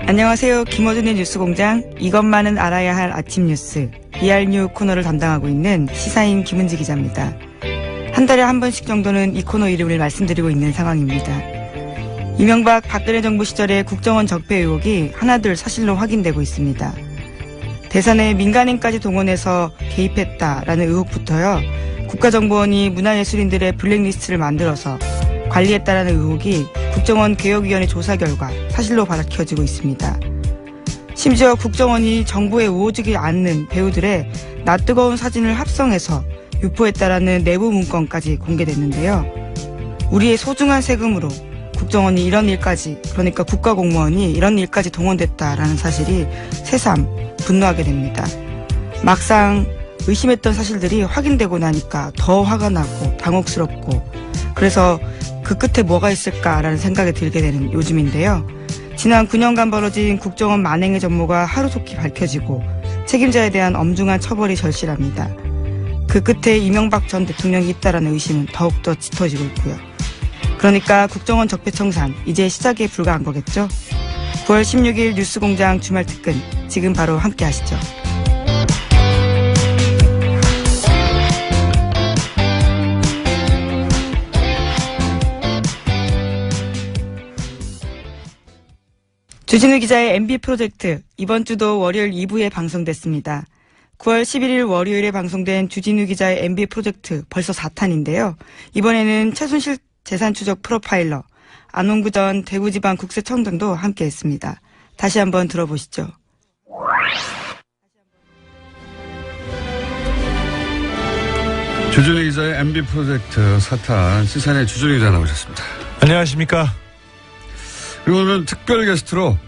안녕하세요. 김어준의 뉴스공장, 이것만은 알아야 할 아침 뉴스 ER뉴 코너를 담당하고 있는 시사인 김은지 기자입니다. 한 달에 한 번씩 정도는 이 코너 이름을 말씀드리고 있는 상황입니다. 이명박 박근혜 정부 시절의 국정원 적폐 의혹이 하나둘 사실로 확인되고 있습니다. 대선에 민간인까지 동원해서 개입했다라는 의혹부터요, 국가정보원이 문화예술인들의 블랙리스트를 만들어서 관리했다라는 의혹이 국정원 개혁위원회 조사 결과 사실로 밝혀지고 있습니다. 심지어 국정원이 정부에 오지기 않는 배우들의 낯뜨거운 사진을 합성해서 유포했다라는 내부 문건까지 공개됐는데요. 우리의 소중한 세금으로 국정원이 이런 일까지, 그러니까 국가공무원이 이런 일까지 동원됐다라는 사실이 새삼 분노하게 됩니다. 막상 의심했던 사실들이 확인되고 나니까 더 화가 나고 당혹스럽고, 그래서 그 끝에 뭐가 있을까라는 생각이 들게 되는 요즘인데요. 지난 9년간 벌어진 국정원 만행의 전모가 하루속히 밝혀지고 책임자에 대한 엄중한 처벌이 절실합니다. 그 끝에 이명박 전 대통령이 있다라는 의심은 더욱더 짙어지고 있고요. 그러니까 국정원 적폐청산 이제 시작에 불과한 거겠죠? 9월 16일 뉴스공장 주말 특근, 지금 바로 함께 하시죠. 주진우 기자의 MB 프로젝트, 이번 주도 월요일 2부에 방송됐습니다. 9월 11일 월요일에 방송된 주진우 기자의 MB 프로젝트 벌써 4탄인데요. 이번에는 최순실 재산추적 프로파일러, 안홍구 전 대구지방국세청장도 함께했습니다. 다시 한번 들어보시죠. 주진우 기자의 MB 프로젝트 4탄, 시사인의 주진우 기자 나오셨습니다. 안녕하십니까. 그리고 오늘은 특별 게스트로,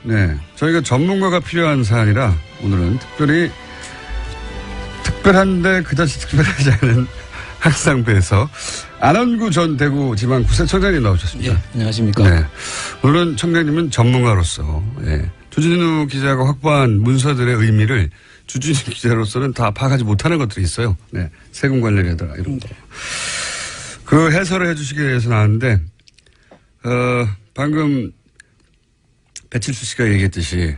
저희가 전문가가 필요한 사안이라 오늘은 특별한데 그다지 특별하지 않은 항상 배에서 안홍구 전 대구지방국세청장님 나오셨습니다. 예, 안녕하십니까. 네. 오늘은 청장님은 전문가로서, 주진우 기자가 확보한 문서들의 의미를 주진우 기자로서는 다 파악하지 못하는 것들이 있어요. 세금 관련이라든가 이런 거. 그 해설을 해주시기 위해서 나왔는데, 방금 배칠수 씨가 얘기했듯이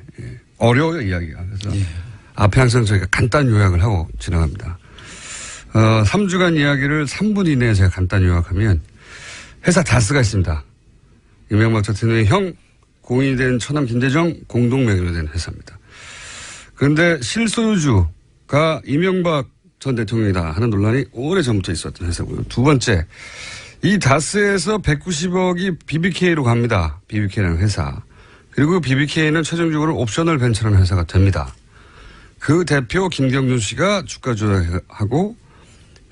어려워요, 이야기가. 그래서 앞에 항상 저희가 간단 요약을 하고 진행합니다. 3주간 이야기를 3분 이내에 제가 간단 요약하면 회사 다스가 있습니다. 이명박 전 대통령의 형, 공인이 된 처남 김대정 공동 명의로 된 회사입니다. 그런데 실소유주가 이명박 전 대통령이다 하는 논란이 오래전부터 있었던 회사고요. 두 번째, 이 다스에서 190억이 BBK로 갑니다. BBK라는 회사. 그리고 BBK는 최종적으로 옵셔널 벤처라는 회사가 됩니다. 그 대표 김경준 씨가 주가 조작하고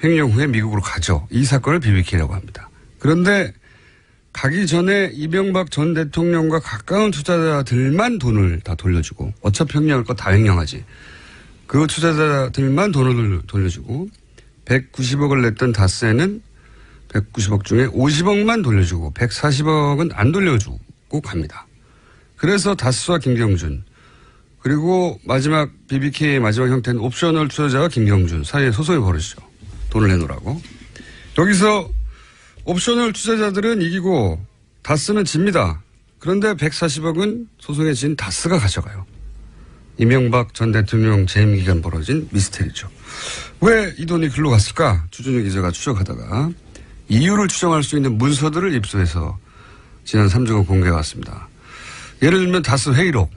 횡령 후에 미국으로 가죠. 이 사건을 BBK라고 합니다. 그런데 가기 전에 이명박 전 대통령과 가까운 투자자들만 돈을 다 돌려주고, 어차피 횡령할 거 다 횡령하지. 그 투자자들만 돈을 돌려주고 190억을 냈던 다스에는 190억 중에 50억만 돌려주고 140억은 안 돌려주고 갑니다. 그래서 다스와 김경준, 그리고 마지막 BBK의 마지막 형태는 옵셔널 투자자와 김경준 사이에 소송이 벌어지죠. 돈을 내놓으라고. 여기서 옵셔널 투자자들은 이기고 다스는 집니다. 그런데 140억은 소송에 진 다스가 가져가요. 이명박 전 대통령 재임 기간 벌어진 미스테리죠. 왜 이 돈이 글로 갔을까? 주준우 기자가 추적하다가 이유를 추정할 수 있는 문서들을 입수해서 지난 3주간 공개해 왔습니다. 예를 들면 다스 회의록.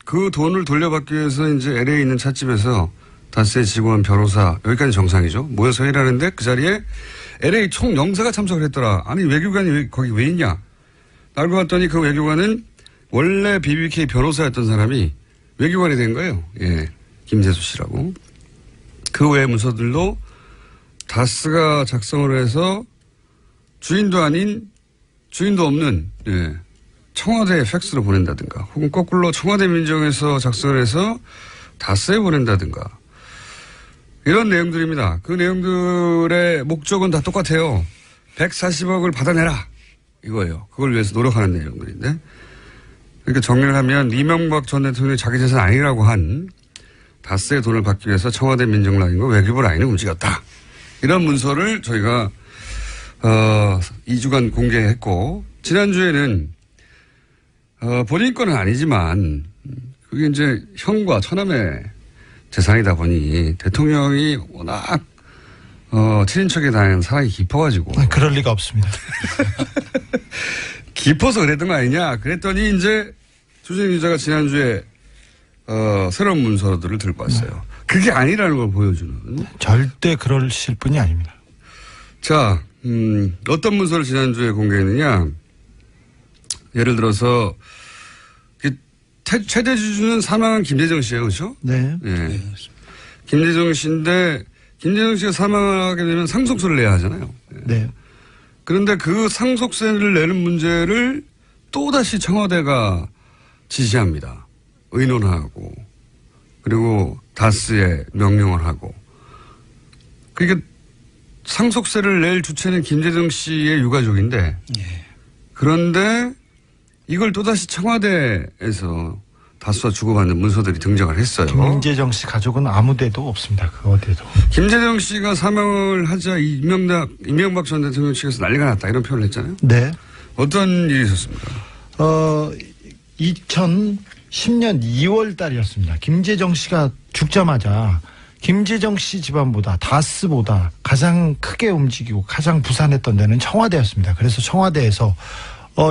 그 돈을 돌려받기 위해서 이제 LA에 있는 찻집에서 다스의 직원, 변호사, 여기까지 정상이죠. 모여서 회의를 하는데 그 자리에 LA 총영사가 참석을 했더라. 아니, 외교관이 거기 왜 있냐? 알고 봤더니 그 외교관은 원래 BBK 변호사였던 사람이 외교관이 된 거예요. 김재수 씨라고. 그 외의 문서들도 다스가 작성을 해서 주인도 아닌, 주인도 없는, 청와대에 팩스로 보낸다든가, 혹은 거꾸로 청와대 민정에서 작성을 해서 다스에 보낸다든가, 이런 내용들입니다. 그 내용들의 목적은 다 똑같아요. 140억을 받아내라, 이거예요. 그걸 위해서 노력하는 내용들인데, 그러니까 정리를 하면 이명박 전 대통령이 자기 재산 아니라고 한 다스의 돈을 받기 위해서 청와대 민정라인과 외교부 라인을 움직였다. 이런 문서를 저희가 2주간 공개했고 지난주에는 본인 건은 아니지만 그게 이제 형과 처남의 재산이다 보니 대통령이 워낙 친인척에 대한 사랑이 깊어가지고 그럴 리가 없습니다. 깊어서 그랬던 거 아니냐. 그랬더니 이제 주진우 기자가 지난주에 새로운 문서들을 들고 왔어요. 그게 아니라는 걸 보여주는. 절대 그러실 분이 아닙니다. 자, 어떤 문서를 지난주에 공개했느냐. 예를 들어서 최대 주주는 사망한 김대정 씨예요. 그렇죠? 네. 예. 네. 김대정 씨인데 김대정 씨가 사망하게 되면 상속세를 내야 하잖아요. 예. 네. 그런데 그 상속세를 내는 문제를 또다시 청와대가 지시합니다. 의논하고 그리고 다스에 명령을 하고 그러니까 상속세를 낼 주체는 김대정 씨의 유가족인데 예. 그런데 이걸 또다시 청와대에서 다수와 주고받는 문서들이 등장을 했어요. 김재정 씨 가족은 아무 데도 없습니다. 그 어디에도. 김재정 씨가 사망을 하자 이명박 전 대통령 측에서 난리가 났다 이런 표현을 했잖아요. 네. 어떤 일이 있었습니까? 2010년 2월 달이었습니다. 김재정 씨가 죽자마자 김재정 씨 집안보다 다스보다 가장 크게 움직이고 가장 부산했던 데는 청와대였습니다. 그래서 청와대에서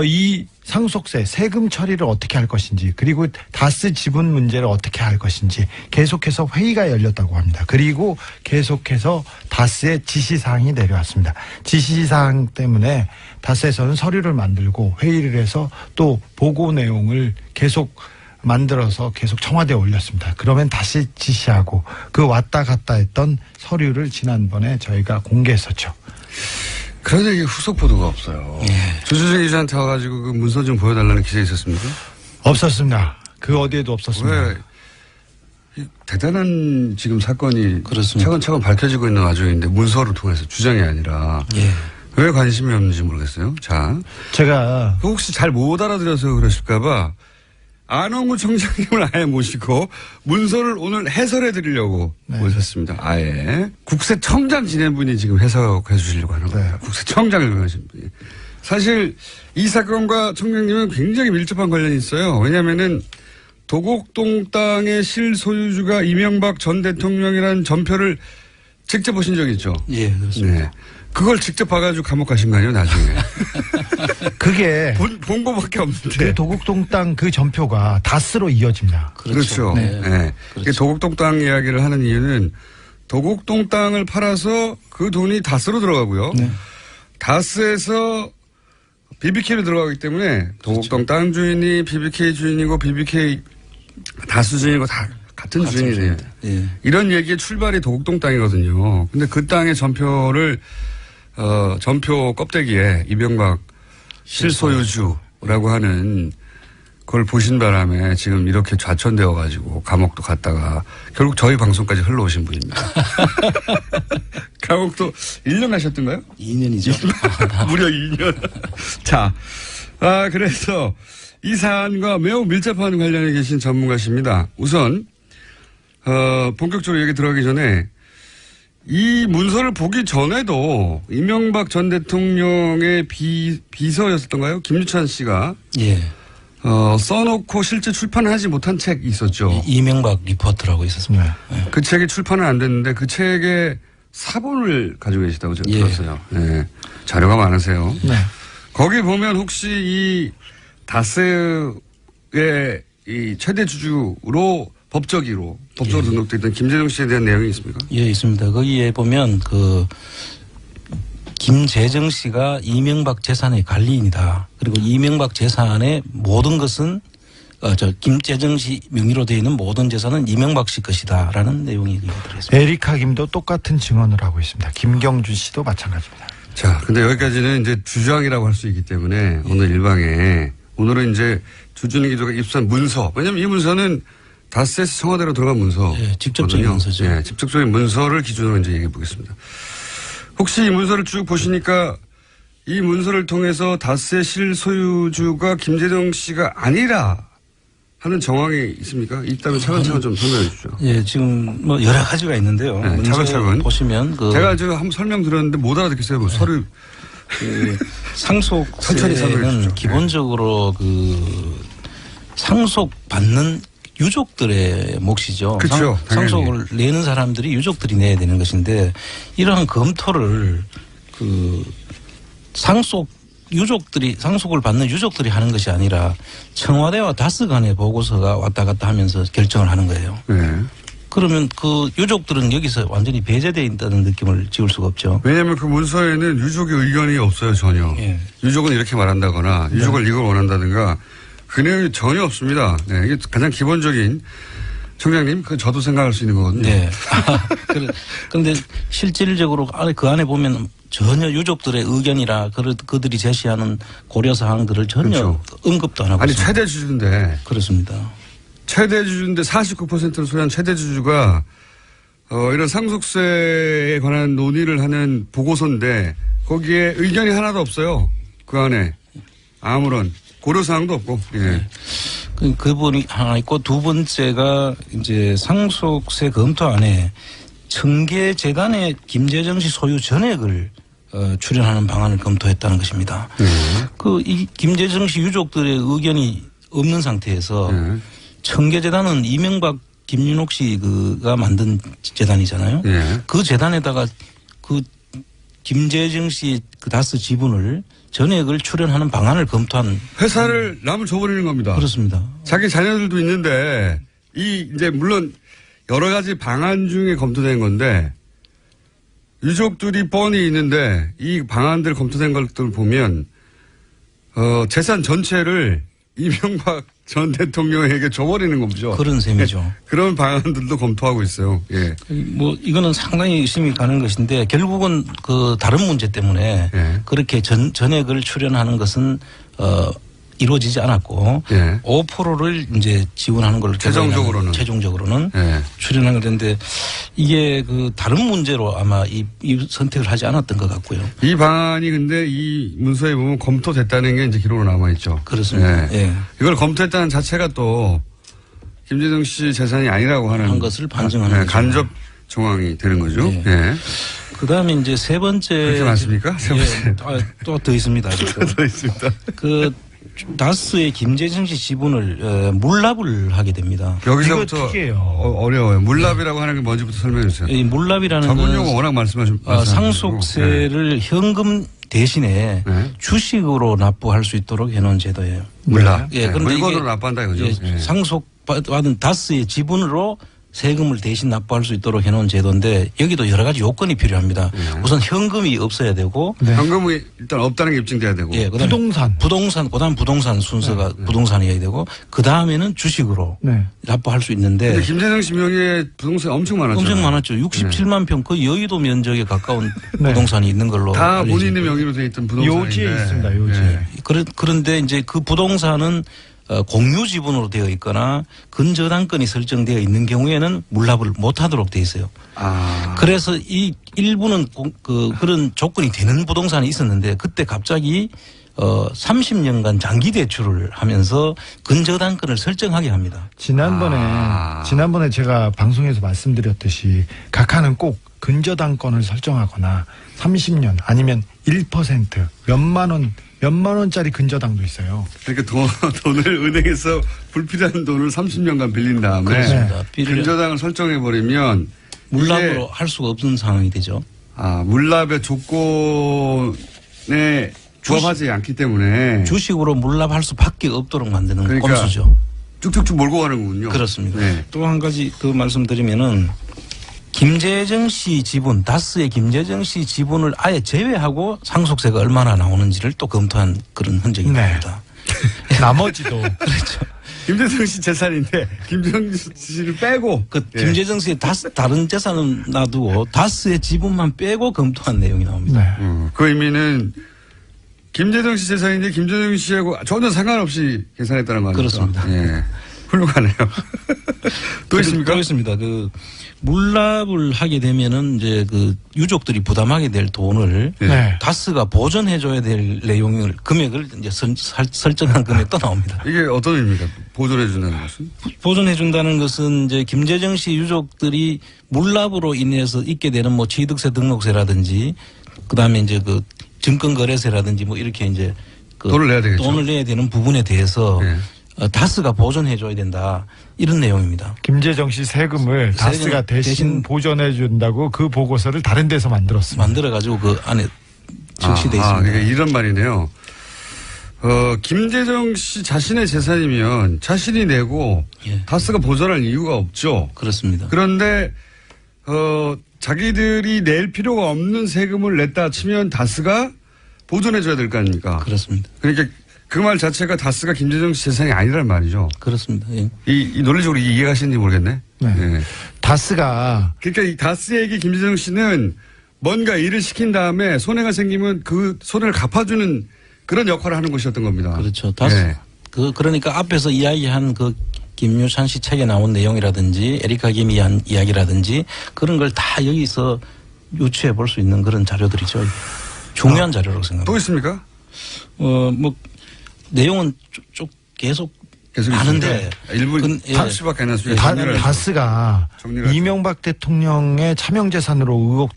이 상속세 세금 처리를 어떻게 할 것인지 그리고 다스 지분 문제를 어떻게 할 것인지 계속해서 회의가 열렸다고 합니다. 그리고 계속해서 다스의 지시사항이 내려왔습니다. 지시사항 때문에 다스에서는 서류를 만들고 회의를 해서 또 보고 내용을 계속 만들어서 계속 청와대에 올렸습니다. 그러면 다시 지시하고 그 왔다 갔다 했던 서류를 지난번에 저희가 공개했었죠. 그런데 이게 후속 보도가 없어요. 예. 조주진 기자한테 와가지고 그 문서 좀 보여달라는 기사 있었습니까? 없었습니다. 그 어디에도 없었습니다. 왜 대단한 지금 사건이 그렇습니다. 차근차근 밝혀지고 있는 와중인데 문서를 통해서 주장이 아니라 예. 왜 관심이 없는지 모르겠어요. 자, 제가 혹시 잘 못 알아들어서 그러실까봐 안홍구 청장님을 아예 모시고 문서를 오늘 해설해 드리려고 모셨습니다. 아예. 국세청장 지낸 분이 지금 해석해 주시려고 하는 겁니다. 국세청장을 하신 분이. 사실 이 사건과 청장님은 굉장히 밀접한 관련이 있어요. 왜냐하면은 도곡동 땅의 실소유주가 이명박 전 대통령이라는 전표를 직접 보신 적이 있죠? 예, 그렇습니다. 네. 그걸 직접 봐가지고 감옥 가신 거 아니에요, 나중에? 그게 본 거밖에 없는데. 그 도곡동 땅 그 전표가 다스로 이어집니다. 그렇죠. 네. 네. 그렇죠. 도곡동 땅 이야기를 하는 이유는 도곡동 땅을 팔아서 그 돈이 다스로 들어가고요. 네. 다스에서 BBK로 들어가기 때문에 도곡동 땅 주인이 BBK 주인이고 BBK 다스 주인이고 다 같은 주인이래요. 예. 이런 얘기의 출발이 도곡동 땅이거든요. 근데 그 땅의 전표를 전표 껍데기에 이명박 실소유주라고 하는 그걸 보신 바람에 지금 이렇게 좌천되어 가지고 감옥도 갔다가 결국 저희 방송까지 흘러오신 분입니다. 감옥도 1년 가셨던가요? 2년이죠. 무려 2년. 자, 그래서 이 사안과 매우 밀접한 관련해 계신 전문가십니다. 우선 본격적으로 얘기 들어가기 전에 이 문서를 보기 전에도 이명박 전 대통령의 비서였었던가요? 김유찬 씨가 예. 써놓고 실제 출판하지 못한 책이 있었죠. 이명박 리포트라고 있었습니다. 예. 그 책이 출판은 안 됐는데 그 책의 사본을 가지고 계시다고 제가 예. 들었어요. 네. 자료가 많으세요. 네. 거기 보면 혹시 이 다스의 이 최대 주주로 법적으로 등록되어 있던 김재정 씨에 대한 내용이 있습니까? 예, 있습니다. 거기에 보면 김재정 씨가 이명박 재산의 관리인이다. 그리고 이명박 재산의 모든 것은 김재정 씨 명의로 되어 있는 모든 재산은 이명박 씨 것이다라는 내용이 들어있습니다. 에리카 김도 똑같은 증언을 하고 있습니다. 김경준 씨도 마찬가지입니다. 자, 근데 여기까지는 이제 주장이라고 할 수 있기 때문에 오늘 일방에 오늘은 이제 주준희 기자가 입수한 문서. 왜냐하면 이 문서는 다스에서 청와대로 들어간 문서. 예, 직접적인 문서죠. 예, 직접적인 문서를 기준으로 이제 얘기해 보겠습니다. 혹시 이 문서를 쭉 보시니까 이 문서를 통해서 다스의 실소유주가 김재정 씨가 아니라 하는 정황이 있습니까? 있다면 차근차근 좀 설명해 주십시오. 예, 지금 뭐 여러 가지가 있는데요. 네, 먼저 차근차근. 보시면 제가 지금 한번 설명 들었는데 못 알아듣겠어요. 뭐 서류. 그 천천히 설명해 상속세는 주십시오. 기본적으로 그 상속받는 유족들의 몫이죠. 그렇죠. 당연히. 상속을 내는 사람들이 유족들이 내야 되는 것인데 이러한 검토를 그 상속을 받는 유족들이 하는 것이 아니라 청와대와 다스 간의 보고서가 왔다 갔다 하면서 결정을 하는 거예요. 네. 그러면 그 유족들은 여기서 완전히 배제되어 있다는 느낌을 지울 수가 없죠. 왜냐하면 그 문서에는 유족의 의견이 없어요, 전혀. 예. 유족은 이렇게 말한다거나 유족은 이걸 원한다든가 그 내용이 전혀 없습니다. 네, 이게 가장 기본적인 청장님, 그 저도 생각할 수 있는 거거든요. 네. 그런데 실질적으로 그 안에 보면 전혀 유족들의 의견이라 그들이 제시하는 고려 사항들을 전혀 그렇죠. 언급도 안 하고 아니, 있습니다. 최대 주주인데. 그렇습니다. 최대 주주인데 49%를 소유한 최대 주주가 이런 상속세에 관한 논의를 하는 보고서인데 거기에 의견이 하나도 없어요. 그 안에 아무런 고려사항도 없고. 예. 그 부분이 하나 있고 두 번째가 이제 상속세 검토안에 청계재단의 김재정 씨 소유 전액을 출연하는 방안을 검토했다는 것입니다. 이 김재정 씨 유족들의 의견이 없는 상태에서 청계재단은 이명박 김윤옥 씨가 만든 재단이잖아요. 예. 그 재단에다가 그 김재정 씨 그 다스 지분을 전액을 출연하는 방안을 검토한 회사를 남을 줘버리는 겁니다. 그렇습니다. 자기 자녀들도 있는데 이제 물론 여러 가지 방안 중에 검토된 건데 유족들이 뻔히 있는데 이 방안들 검토된 것들 보면 재산 전체를 이명박 전 대통령에게 줘버리는 거죠. 그런 셈이죠. 그런 방안들도 검토하고 있어요. 예. 뭐 이거는 상당히 의심이 가는 것인데 결국은 그 다른 문제 때문에 예. 그렇게 전액을 출연하는 것은 이루어지지 않았고 예. 5%를 이제 지원하는 걸로 최종적으로는 예. 출연한 건데 이게 그 다른 문제로 아마 이 선택을 하지 않았던 것 같고요. 이 방안이 근데 이 문서에 보면 검토됐다는 게 이제 기록으로 남아있죠. 그렇습니다. 예. 이걸 검토했다는 자체가 또 김재정 씨 재산이 아니라고 하는 한 것을 반증하는 거죠. 간접 정황이 되는 거죠. 예. 예. 그다음에 이제 세 번째 그렇게 많습니까? 세 번째. 또 더 있습니다. 더 있습니다. 그 다스의 김재정 씨 지분을 물납을 하게 됩니다. 여기서부터 이거 특이해요. 어려워요. 물납이라고 하는 게 뭔지부터 설명해 주세요. 이 물납이라는 전문 건 용어 워낙 말씀하신 상속세를 현금 대신에 네. 주식으로 납부할 수 있도록 해놓은 제도예요. 물납. 예, 그런데 물건으로 이게 납부한다 이거죠. 예. 상속받은 다스의 지분으로 세금을 대신 납부할 수 있도록 해놓은 제도인데 여기도 여러 가지 요건이 필요합니다. 우선 현금이 없어야 되고 현금이 일단 없다는 게 입증돼야 되고. 예, 그다음에 그다음 부동산 순서가 부동산이어야 되고 그 다음에는 주식으로 네. 납부할 수 있는데 근데 김재정 씨 명의의 부동산이 엄청 많았죠. 엄청 많았죠. 67만 평, 그 여의도 면적에 가까운 네. 부동산이 있는 걸로 다 알려져 본인의 있고요. 명의로 돼 있던 부동산인데. 요지에 있습니다. 요지. 예. 그런데 이제 그 부동산은 공유 지분으로 되어 있거나 근저당권이 설정되어 있는 경우에는 물납을 못하도록 되어 있어요. 아. 그래서 이 일부는 그런 조건이 되는 부동산이 있었는데 그때 갑자기 30년간 장기 대출을 하면서 근저당권을 설정하게 합니다. 지난번에 제가 방송에서 말씀드렸듯이 각하는 꼭 근저당권을 설정하거나 30년 아니면 1% 몇만 원짜리 근저당도 있어요. 그러니까 돈을 은행에서 불필요한 돈을 30년간 빌린 다음에 그렇습니다. 근저당을 설정해 버리면 물납으로 할 수가 없는 상황이 되죠. 물납의 조건에 부합하지 않기 때문에 주식으로 물납할 수밖에 없도록 만드는 그러니까 꼼수죠. 쭉쭉쭉 몰고 가는군요. 그렇습니다. 네. 또 한 가지 그 말씀드리면은 김재정 씨 지분, 다스의 김재정 씨 지분을 아예 제외하고 상속세가 얼마나 나오는지를 또 검토한 그런 흔적이 네. 있습니다. 나머지도 그렇죠. 김재정 씨 재산인데 김재정 씨를 빼고 예. 김재정 씨의 다른 재산은 놔두고 다스의 지분만 빼고 검토한 내용이 나옵니다. 네. 그 의미는 김재정 씨 재산인데 김재정 씨하고 전혀 상관없이 계산했다는 거 아닙니까? 그렇습니다. 예. 훌륭하네요. 또 있습니까? 또 있습니다. 그 물납을 하게 되면은 이제 그 유족들이 부담하게 될 돈을 네. 다스가 보존해줘야 될 내용을 금액을 이제 설정한 금액 또 나옵니다. 이게 어떤 의미입니까? 보존해준다는 것은? 보존해준다는 것은 이제 김재정 씨 유족들이 물납으로 인해서 있게 되는 뭐 취득세 등록세라든지 그다음에 이제 그 증권거래세라든지 뭐 이렇게 이제 그 돈을 내야 되겠죠. 돈을 내야 되는 부분에 대해서 네. 다스가 보존해줘야 된다 이런 내용입니다. 김재정 씨 세금을 다스가 대신 보존해 준다고 그 보고서를 다른 데서 만들었습니다. 만들어가지고 그 안에 적시돼 있습니다. 그러니까 이런 말이네요. 김재정 씨 자신의 재산이면 자신이 내고 예. 다스가 보존할 이유가 없죠. 그렇습니다. 그런데 자기들이 낼 필요가 없는 세금을 냈다 치면 다스가 보존해줘야 될 거 아닙니까? 그렇습니다. 그러니까 그 말 자체가 다스가 김재정 씨 재산이 아니란 말이죠. 그렇습니다. 예. 이 논리적으로 이해가시는지 모르겠네. 네. 예. 다스가 그러니까 이 다스에게 김재정 씨는 뭔가 일을 시킨 다음에 손해가 생기면 그 손해를 갚아주는 그런 역할을 하는 것이었던 겁니다. 그렇죠. 다스 예. 그러니까 앞에서 이야기한 그 김유찬 씨 책에 나온 내용이라든지 에리카 김이 한 이야기라든지 그런 걸 다 여기서 유추해 볼 수 있는 그런 자료들이죠. 중요한 자료라고 생각합니다. 또 있습니까? 뭐 내용은 쭉 계속 많은데 일부 예. 다스밖에 안 났어요. 다스가 정리를 이명박 대통령의 차명재산으로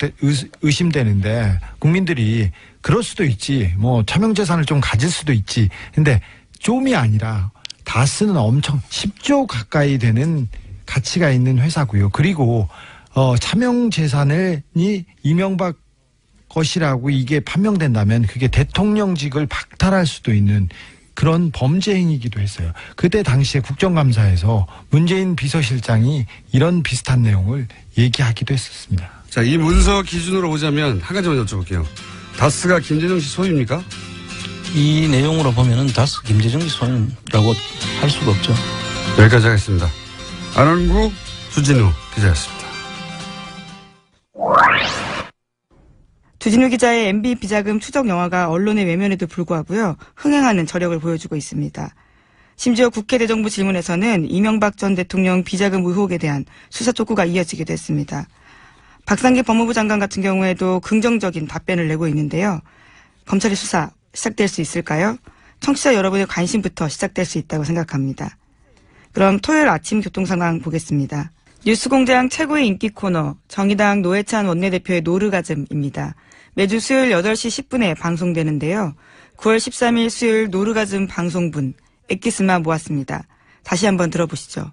의심되는데 국민들이 그럴 수도 있지 뭐 차명재산을 좀 가질 수도 있지 근데 좀이 아니라 다스는 엄청 10조 가까이 되는 가치가 있는 회사고요. 그리고 차명재산이 이명박 것이라고 이게 판명된다면 그게 대통령직을 박탈할 수도 있는 그런 범죄 행위이기도 했어요. 그때 당시에 국정감사에서 문재인 비서실장이 이런 비슷한 내용을 얘기하기도 했었습니다. 자, 이 문서 기준으로 보자면 한 가지만 여쭤볼게요. 다스가 김재정 씨 소유입니까? 이 내용으로 보면은 다스 김재정 씨 소유라고 할 수가 없죠. 여기까지 하겠습니다. 안원구 주진우 기자였습니다. 주진우 기자의 MB 비자금 추적 영화가 언론의 외면에도 불구하고요. 흥행하는 저력을 보여주고 있습니다. 심지어 국회 대정부 질문에서는 이명박 전 대통령 비자금 의혹에 대한 수사 촉구가 이어지기도 했습니다. 박상기 법무부 장관 같은 경우에도 긍정적인 답변을 내고 있는데요. 검찰의 수사 시작될 수 있을까요? 청취자 여러분의 관심부터 시작될 수 있다고 생각합니다. 그럼 토요일 아침 교통 상황 보겠습니다. 뉴스공장 최고의 인기 코너 정의당 노회찬 원내대표의 노르가즘입니다. 매주 수요일 8시 10분에 방송되는데요. 9월 13일 수요일 노르가즘 방송분 엑기스만 모았습니다. 다시 한번 들어보시죠.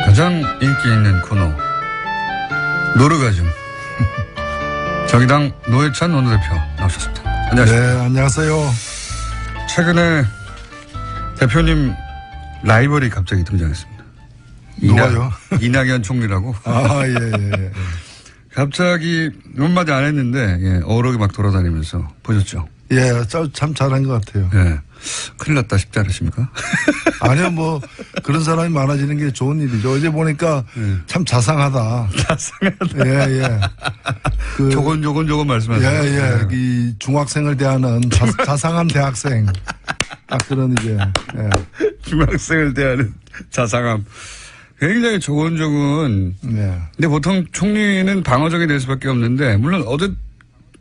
가장 인기 있는 코너 노르가즘 정의당 노회찬 원내대표 나오셨습니다. 안녕하십니까. 네, 안녕하세요. 최근에 대표님 라이벌이 갑자기 등장했습니다. 누가요? 이낙연 총리라고. 아, 예. 갑자기 몇 마디 안 했는데 예, 어록이 막 돌아다니면서 보셨죠? 예, 참 잘한 것 같아요. 예. 큰일 났다 싶지 않으십니까? 아니요, 뭐 그런 사람이 많아지는 게 좋은 일이죠. 어제 보니까 참 자상하다. 자상하다. 예. 조곤조곤 말씀하세요. 예. 이 중학생을 대하는 자상한 대학생. 딱 그런 이제. 예. 중학생을 대하는 자상함. 굉장히 조곤조곤. 네. 근데 보통 총리는 방어적이 될 수밖에 없는데 물론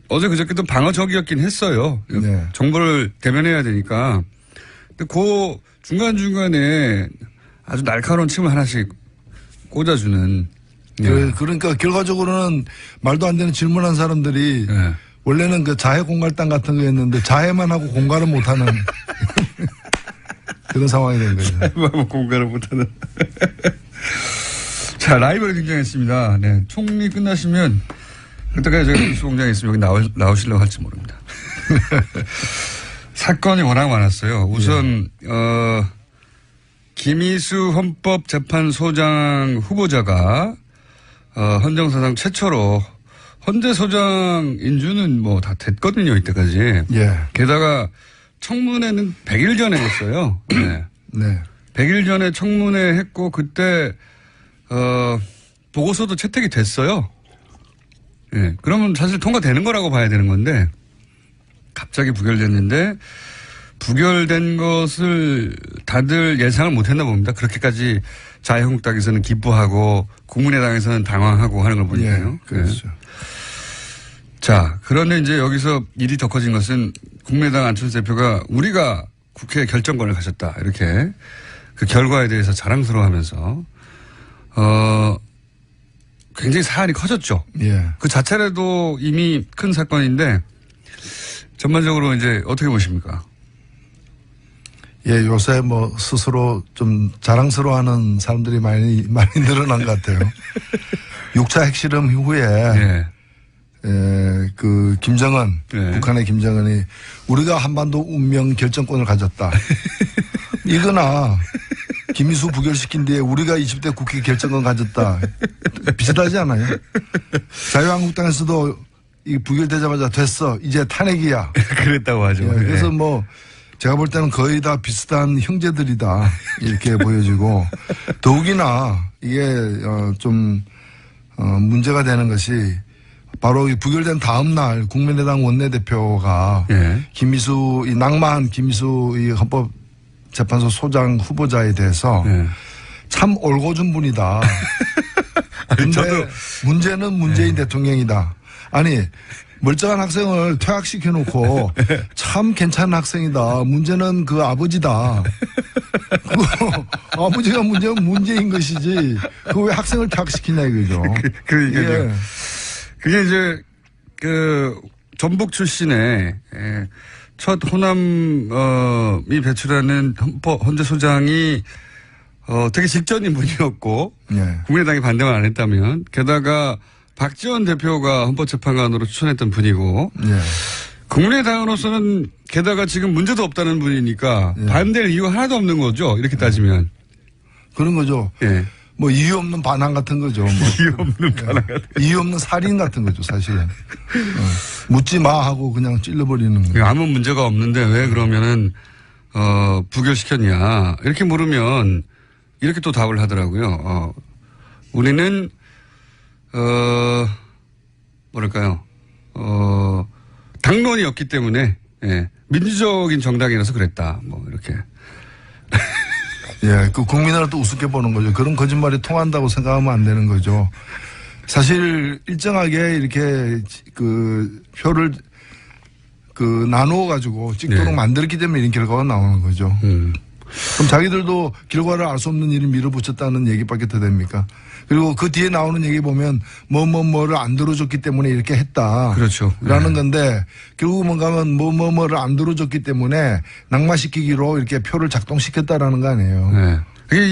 어제 그저께도 방어적이었긴 했어요. 네. 정보를 대변해야 되니까. 근데 그 중간중간에 아주 날카로운 침을 하나씩 꽂아주는. 예. 그러니까 결과적으로는 말도 안 되는 질문한 사람들이 예. 원래는 그 자해 공갈당 같은 거였는데 자해만 하고 공갈은 못하는 그런 상황이 된 거죠. 공간을 못하는. 자, 라이벌이 등장했습니다. 네. 총리 끝나시면 그때까지 제가 뉴스공장에 있으면 여기 나오시려고 할지 모릅니다. 사건이 워낙 많았어요. 우선, 김희수 헌법재판소장 후보자가, 헌정사상 최초로 헌재소장 인준은 뭐 다 됐거든요, 이때까지. 예. 게다가 청문회는 100일 전에 했어요. 네. 네. 100일 전에 청문회 했고, 그때, 보고서도 채택이 됐어요. 예. 그러면 사실 통과되는 거라고 봐야 되는 건데 갑자기 부결됐는데 부결된 것을 다들 예상을 못했나 봅니다. 그렇게까지 자유한국당에서는 기뻐하고 국민의당에서는 당황하고 하는 걸 보니까요. 예, 그렇죠. 자, 그런데 이제 여기서 일이 더 커진 것은 국민의당 안철수 대표가 우리가 국회 결정권을 가졌다. 이렇게 그 결과에 대해서 자랑스러워하면서 굉장히 사안이 커졌죠. 예. 그 자체라도 이미 큰 사건인데 전반적으로 이제 어떻게 보십니까? 예, 요새 뭐 스스로 좀 자랑스러워하는 사람들이 많이 늘어난 것 같아요. 6차 핵실험 이후에 예. 그 김정은, 네. 북한의 김정은이 우리가 한반도 운명 결정권을 가졌다. 이거나 김희수 부결시킨 뒤에 우리가 20대 국회 결정권 가졌다. 비슷하지 않아요? 자유한국당에서도 이 부결되자마자 됐어. 이제 탄핵이야. 그랬다고 하죠. 예, 그래서 뭐 제가 볼 때는 거의 다 비슷한 형제들이다. 이렇게 보여지고 더욱이나 이게 좀 문제가 되는 것이 바로 이 부결된 다음 날 국민의당 원내대표가 예. 김희수 이 낭만 김희수 이 헌법재판소 소장 후보자에 대해서 예. 참 올고준 분이다. 근데 문제는 문재인 대통령이다. 아니 멀쩡한 학생을 퇴학시켜놓고 참 괜찮은 학생이다. 문제는 그 아버지다. 아버지가 문제는 문제인 것이지. 그 왜 학생을 퇴학시키냐 이거죠. 그러니까요. 예. 그게 이제 전북 출신의 첫 호남이 배출하는 헌재소장이 되게 직전인 분이었고 예. 국민의당이 반대만 안 했다면 게다가 박지원 대표가 헌법재판관으로 추천했던 분이고 예. 국민의당으로서는 게다가 지금 문제도 없다는 분이니까 예. 반대할 이유가 하나도 없는 거죠. 이렇게 따지면. 그런 거죠. 예. 뭐 이유 없는 반항 같은 거죠. 뭐. 이유 없는 반항 같은 이유 없는 살인 같은 거죠, 사실은. 묻지 마 하고 그냥 찔러버리는 거예요. 아무 문제가 없는데 왜 그러면은 부결시켰냐 이렇게 물으면 이렇게 또 답을 하더라고요. 우리는 뭐랄까요 당론이었기 때문에 예, 민주적인 정당이라서 그랬다. 뭐 이렇게. 예, 그 국민을 또 우습게 보는 거죠. 그런 거짓말이 통한다고 생각하면 안 되는 거죠. 사실 일정하게 이렇게 그 표를 나누어 가지고 찍도록 네. 만들었기 때문에 이런 결과가 나오는 거죠. 그럼 자기들도 결과를 알 수 없는 일을 밀어붙였다는 얘기밖에 더 됩니까? 그리고 그 뒤에 나오는 얘기 보면 뭐를 안 들어줬기 때문에 이렇게 했다. 그렇죠. 라는 네. 건데 결국 뭔가면 뭐를 안 들어줬기 때문에 낙마시키기로 이렇게 표를 작동시켰다라는 거 아니에요. 네.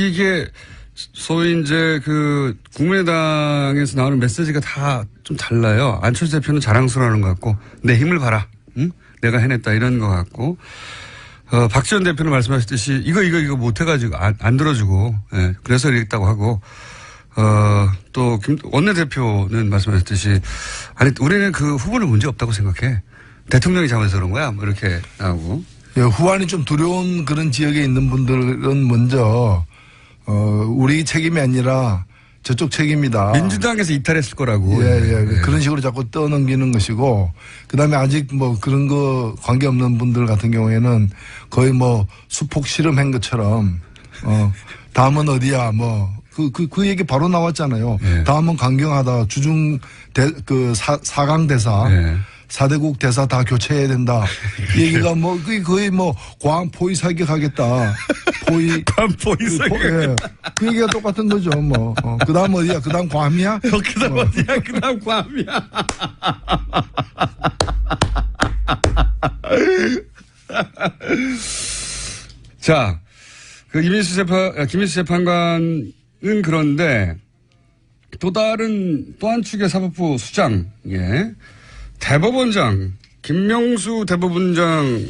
이게 소위 이제 그 국민의당에서 나오는 메시지가 다 좀 달라요. 안철수 대표는 자랑스러워하는 것 같고 내 힘을 봐라. 응? 내가 해냈다 이런 것 같고 박지원 대표는 말씀하셨듯이 이거 못해가지고 안 들어주고 예, 그래서 이랬다고 하고 또 원내대표는 말씀하셨듯이 아니 우리는 그 후보는 문제 없다고 생각해. 대통령이 잘못해서 그런 거야. 뭐 이렇게 나오고. 예, 후환이 좀 두려운 그런 지역에 있는 분들은 먼저 우리 책임이 아니라 저쪽 책임이다. 민주당에서 이탈했을 거라고. 예. 그런 식으로 자꾸 떠넘기는 것이고 그다음에 아직 뭐 그런 거 관계없는 분들 같은 경우에는 거의 뭐 수폭 실험한 것처럼 다음은 어디야 뭐 그 얘기 바로 나왔잖아요. 예. 다음은 강경하다. 주중 사강 대사. 예. 4대국 대사 다 교체해야 된다. 이 얘기가 뭐 거의 뭐 과학 포위 사격하겠다. 포위 사격. 예. 그 얘기가 똑같은 거죠. 뭐. 그다음 어디야? 그다음 괌이야? 그다음 어디야? 그다음 괌이야. 자, 그 김민수 재판관은 그런데 또 한 축의 사법부 수장, 예. 대법원장, 김명수 대법원장,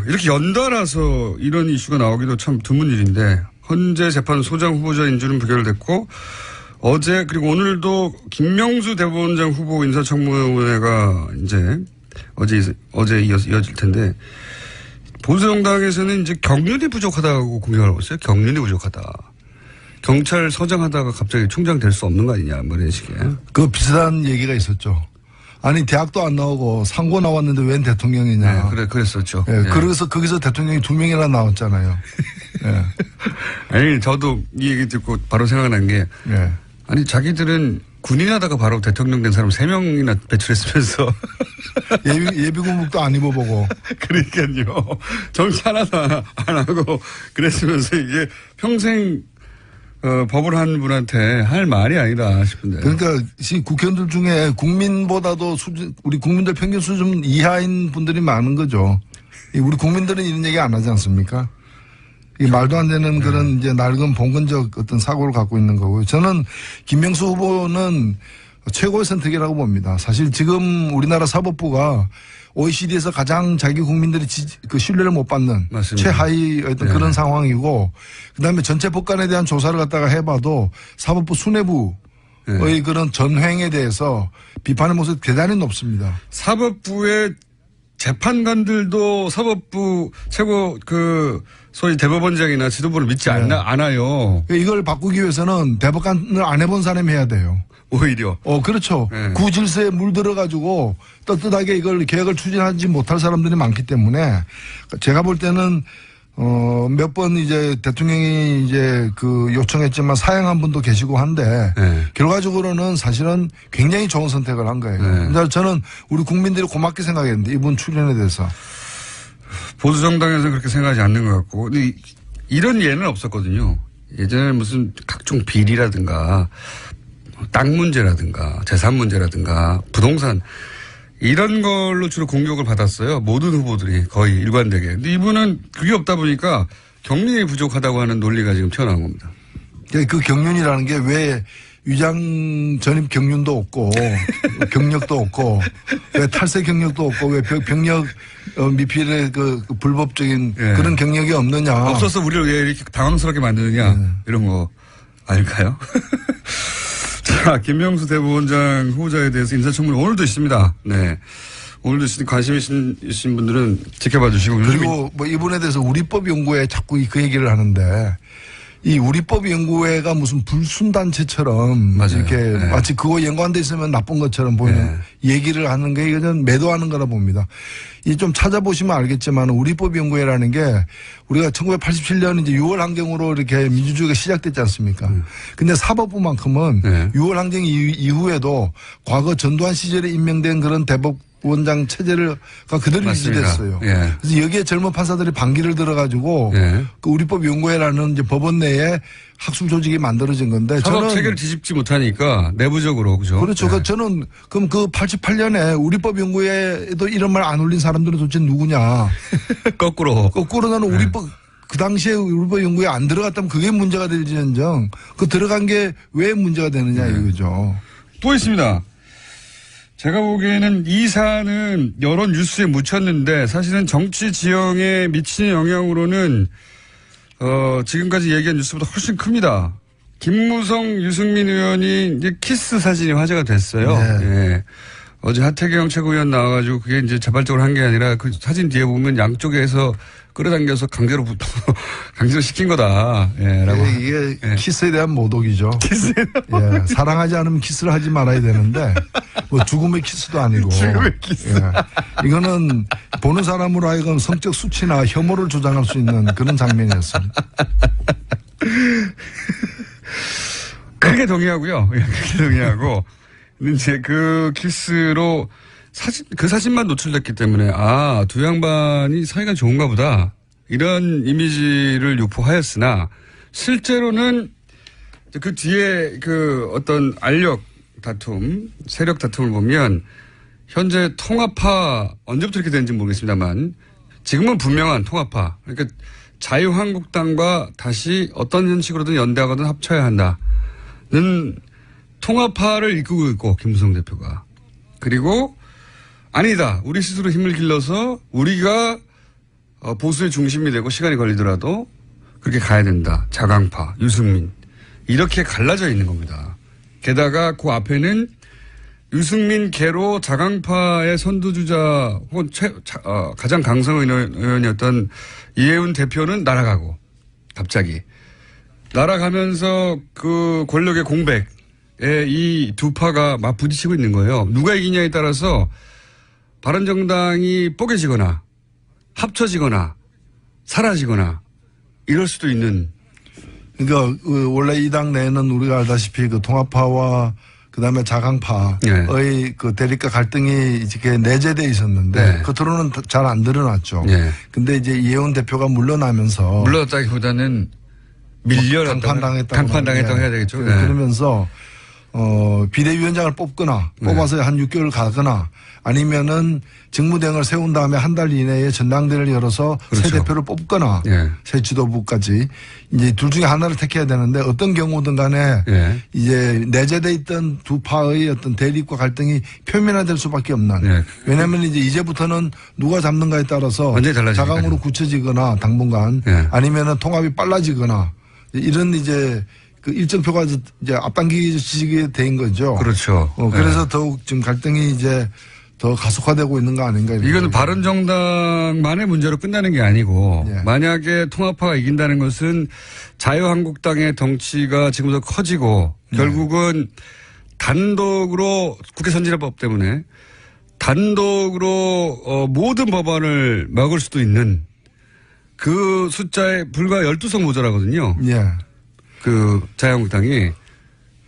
이렇게 연달아서 이런 이슈가 나오기도 참 드문 일인데, 헌재재판소장 후보자인 줄은 부결됐고, 어제, 그리고 오늘도 김명수 대법원장 후보 인사청문회가 이제, 어제 이어질 텐데, 보수정당에서는 이제 경륜이 부족하다고 공격을 하고 있어요. 경륜이 부족하다. 경찰서장 하다가 갑자기 총장 될 수 없는 거 아니냐, 뭐 이런 식의. 그 비슷한 얘기가 있었죠. 아니 대학도 안 나오고 상고 나왔는데 웬 대통령이냐. 네, 그랬었죠. 예, 예. 그래서 거기서 대통령이 2명이나 나왔잖아요. 예. 아니 저도 이 얘기 듣고 바로 생각난 게 예. 아니 자기들은 군인하다가 바로 대통령 된 사람 3명이나 배출했으면서 예비군복도 안 입어보고. 그러니까요. 정치 하나도 안 하고 그랬으면서 이게 평생 법을 한 분한테 할 말이 아니다 싶은데. 그러니까 지금 국회의원들 중에 국민보다도 우리 국민들 평균 수준 이하인 분들이 많은 거죠. 우리 국민들은 이런 얘기 안 하지 않습니까? 이 말도 안 되는 그런 이제 낡은 봉건적 어떤 사고를 갖고 있는 거고요. 저는 김명수 후보는 최고의 선택이라고 봅니다. 사실 지금 우리나라 사법부가 OECD에서 가장 자기 국민들이 그 신뢰를 못 받는 맞습니다. 최하위 어떤 그런 상황이고, 그다음에 전체 법관에 대한 조사를 갖다가 해봐도 사법부 수뇌부의 그런 전횡에 대해서 비판의 모습이 대단히 높습니다. 사법부의 재판관들도 사법부 최고 소위 대법원장이나 지도부를 믿지 않아요. 이걸 바꾸기 위해서는 대법관을 안 해본 사람이 해야 돼요. 오히려. 그렇죠. 네. 구질서에 물들어가지고 떳떳하게 이걸 계획을 추진하지 못할 사람들이 많기 때문에 제가 볼 때는 몇 번 이제 대통령이 이제 요청했지만 사양한 분도 계시고 한데 결과적으로는 사실은 굉장히 좋은 선택을 한 거예요. 그래서 저는 우리 국민들이 고맙게 생각했는데 이분 출연에 대해서. 보수정당에서는 그렇게 생각하지 않는 것 같고. 근데 이런 예는 없었거든요. 예전에 무슨 각종 비리라든가 땅 문제라든가 재산 문제라든가 부동산 이런 걸로 주로 공격을 받았어요. 모든 후보들이 거의 일관되게. 근데 이분은 그게 없다 보니까 경륜이 부족하다고 하는 논리가 지금 튀어나온 겁니다. 그 경륜이라는 게 왜 위장 전입 경륜도 없고 경력도 없고 왜 탈세 경력도 없고 왜 병력 미필의 그 불법적인 그런 경력이 없느냐. 없어서 우리를 왜 이렇게 당황스럽게 만드느냐. 이런 거 아닐까요? 자, 김명수 대법원장 후보자에 대해서 인사청문회 오늘도 있습니다. 네. 오늘도 관심 있으신 분들은 지켜봐 주시고. 그리고 뭐 이분에 대해서 우리법연구회 자꾸 그 얘기를 하는데 이 우리법연구회가 무슨 불순단체처럼 이렇게 마치 그거 연관돼 있으면 나쁜 것처럼 보이는 얘기를 하는 게 이건 매도하는 거라 봅니다. 이 좀 찾아보시면 알겠지만 우리법연구회라는 게 우리가 1987년 이제 6월 항쟁으로 이렇게 민주주의가 시작됐지 않습니까? 근데 사법부만큼은 6월 항쟁 이후에도 과거 전두환 시절에 임명된 그런 대법원장 체제가 그대로 유지됐어요. 그래서 여기에 젊은 판사들이 반기를 들어가지고 그 우리법연구회라는 이제 법원 내에 학술 조직이 만들어진 건데 사법 체계를 뒤집지 못하니까 내부적으로 그죠? 그렇죠. 저는 그럼 88년에 우리법연구회에도 이런 말 안 올린 사람들은 도대체 누구냐? 거꾸로 나는 우리법 그 당시에 우리법연구회에 안 들어갔다면 그게 문제가 될지언정 그 들어간 게 왜 문제가 되느냐 이거죠. 또 있습니다. 제가 보기에는 이 사안은 여러 뉴스에 묻혔는데 사실은 정치 지형에 미치는 영향으로는 지금까지 얘기한 뉴스보다 훨씬 큽니다. 김무성, 유승민 의원이 이제 키스 사진이 화제가 됐어요. 예. 어제 하태경 최고위원 나와가지고 그게 이제 자발적으로 한 게 아니라 그 사진 뒤에 보면 양쪽에서 끌어당겨서 강제로 시킨 거다. 예, 라고. 이게 키스에 대한 모독이죠. 사랑하지 않으면 키스를 하지 말아야 되는데 뭐 죽음의 키스도 아니고. 죽음의 키스. 이거는 보는 사람으로 하여금 성적 수치나 혐오를 조장할 수 있는 그런 장면이었습니다. 크게 동의하고요. 크게 동의하고. 근데 이제 그 키스로 그 사진만 노출됐기 때문에 두 양반이 사이가 좋은가 보다. 이런 이미지를 유포하였으나 실제로는 그 뒤에 그 어떤 알력 다툼, 세력 다툼을 보면 현재 통합파 언제부터 이렇게 되는지 모르겠습니다만 지금은 분명한 통합파. 그러니까 자유한국당과 다시 어떤 형식으로든 연대하거든 합쳐야 한다는 통합파를 이끌고 있고 김무성 대표가. 그리고 아니다. 우리 스스로 힘을 길러서 우리가 보수의 중심이 되고 시간이 걸리더라도 그렇게 가야 된다. 자강파, 유승민. 이렇게 갈라져 있는 겁니다. 게다가 그 앞에는 유승민 계로 자강파의 선두주자 혹은 가장 강성 의원이었던 이해운 대표는 날아가고 갑자기. 날아가면서 그 권력의 공백에 이 두 파가 막 부딪히고 있는 거예요. 누가 이기냐에 따라서 바른정당이 뽀개지거나 합쳐지거나 사라지거나 이럴 수도 있는. 그러니까 원래 이 당 내에는 우리가 알다시피 그 통합파와 그다음에 자강파의 네. 그 대립과 갈등이 이렇게 내재돼 있었는데 네. 겉으로는 잘 안 드러났죠. 네. 근데 이제 이혜원 대표가 물러나면서 물러났다기보다는 강판당했다고 해야 되겠죠. 네. 그러면서 비대위원장을 뽑거나 뽑아서 한 6개월 가거나 아니면은 직무대행을 세운 다음에 한 달 이내에 전당대회를 열어서 그렇죠. 새 대표를 뽑거나 예. 새 지도부까지 이제 둘 중에 하나를 택해야 되는데 어떤 경우든 간에 예. 이제 내재돼 있던 두 파의 어떤 대립과 갈등이 표면화될 수밖에 없는. 예. 왜냐하면 이제부터는 누가 잡는가에 따라서 완전히 달라지니까요. 자강으로 굳혀지거나 당분간 예. 아니면은 통합이 빨라지거나 이런 이제 그 일정표가 이제 앞당기게 된 거죠. 그렇죠. 그래서 예. 더욱 지금 갈등이 이제 더 가속화되고 있는 거 아닌가. 이건 바른정당만의 문제로 끝나는 게 아니고 예. 만약에 통합파가 이긴다는 것은 자유한국당의 덩치가 지금도 커지고 결국은 단독으로 국회 선진화법 때문에 단독으로 모든 법안을 막을 수도 있는 그 숫자에 불과 12석 모자라거든요. 예. 그 자유한국당이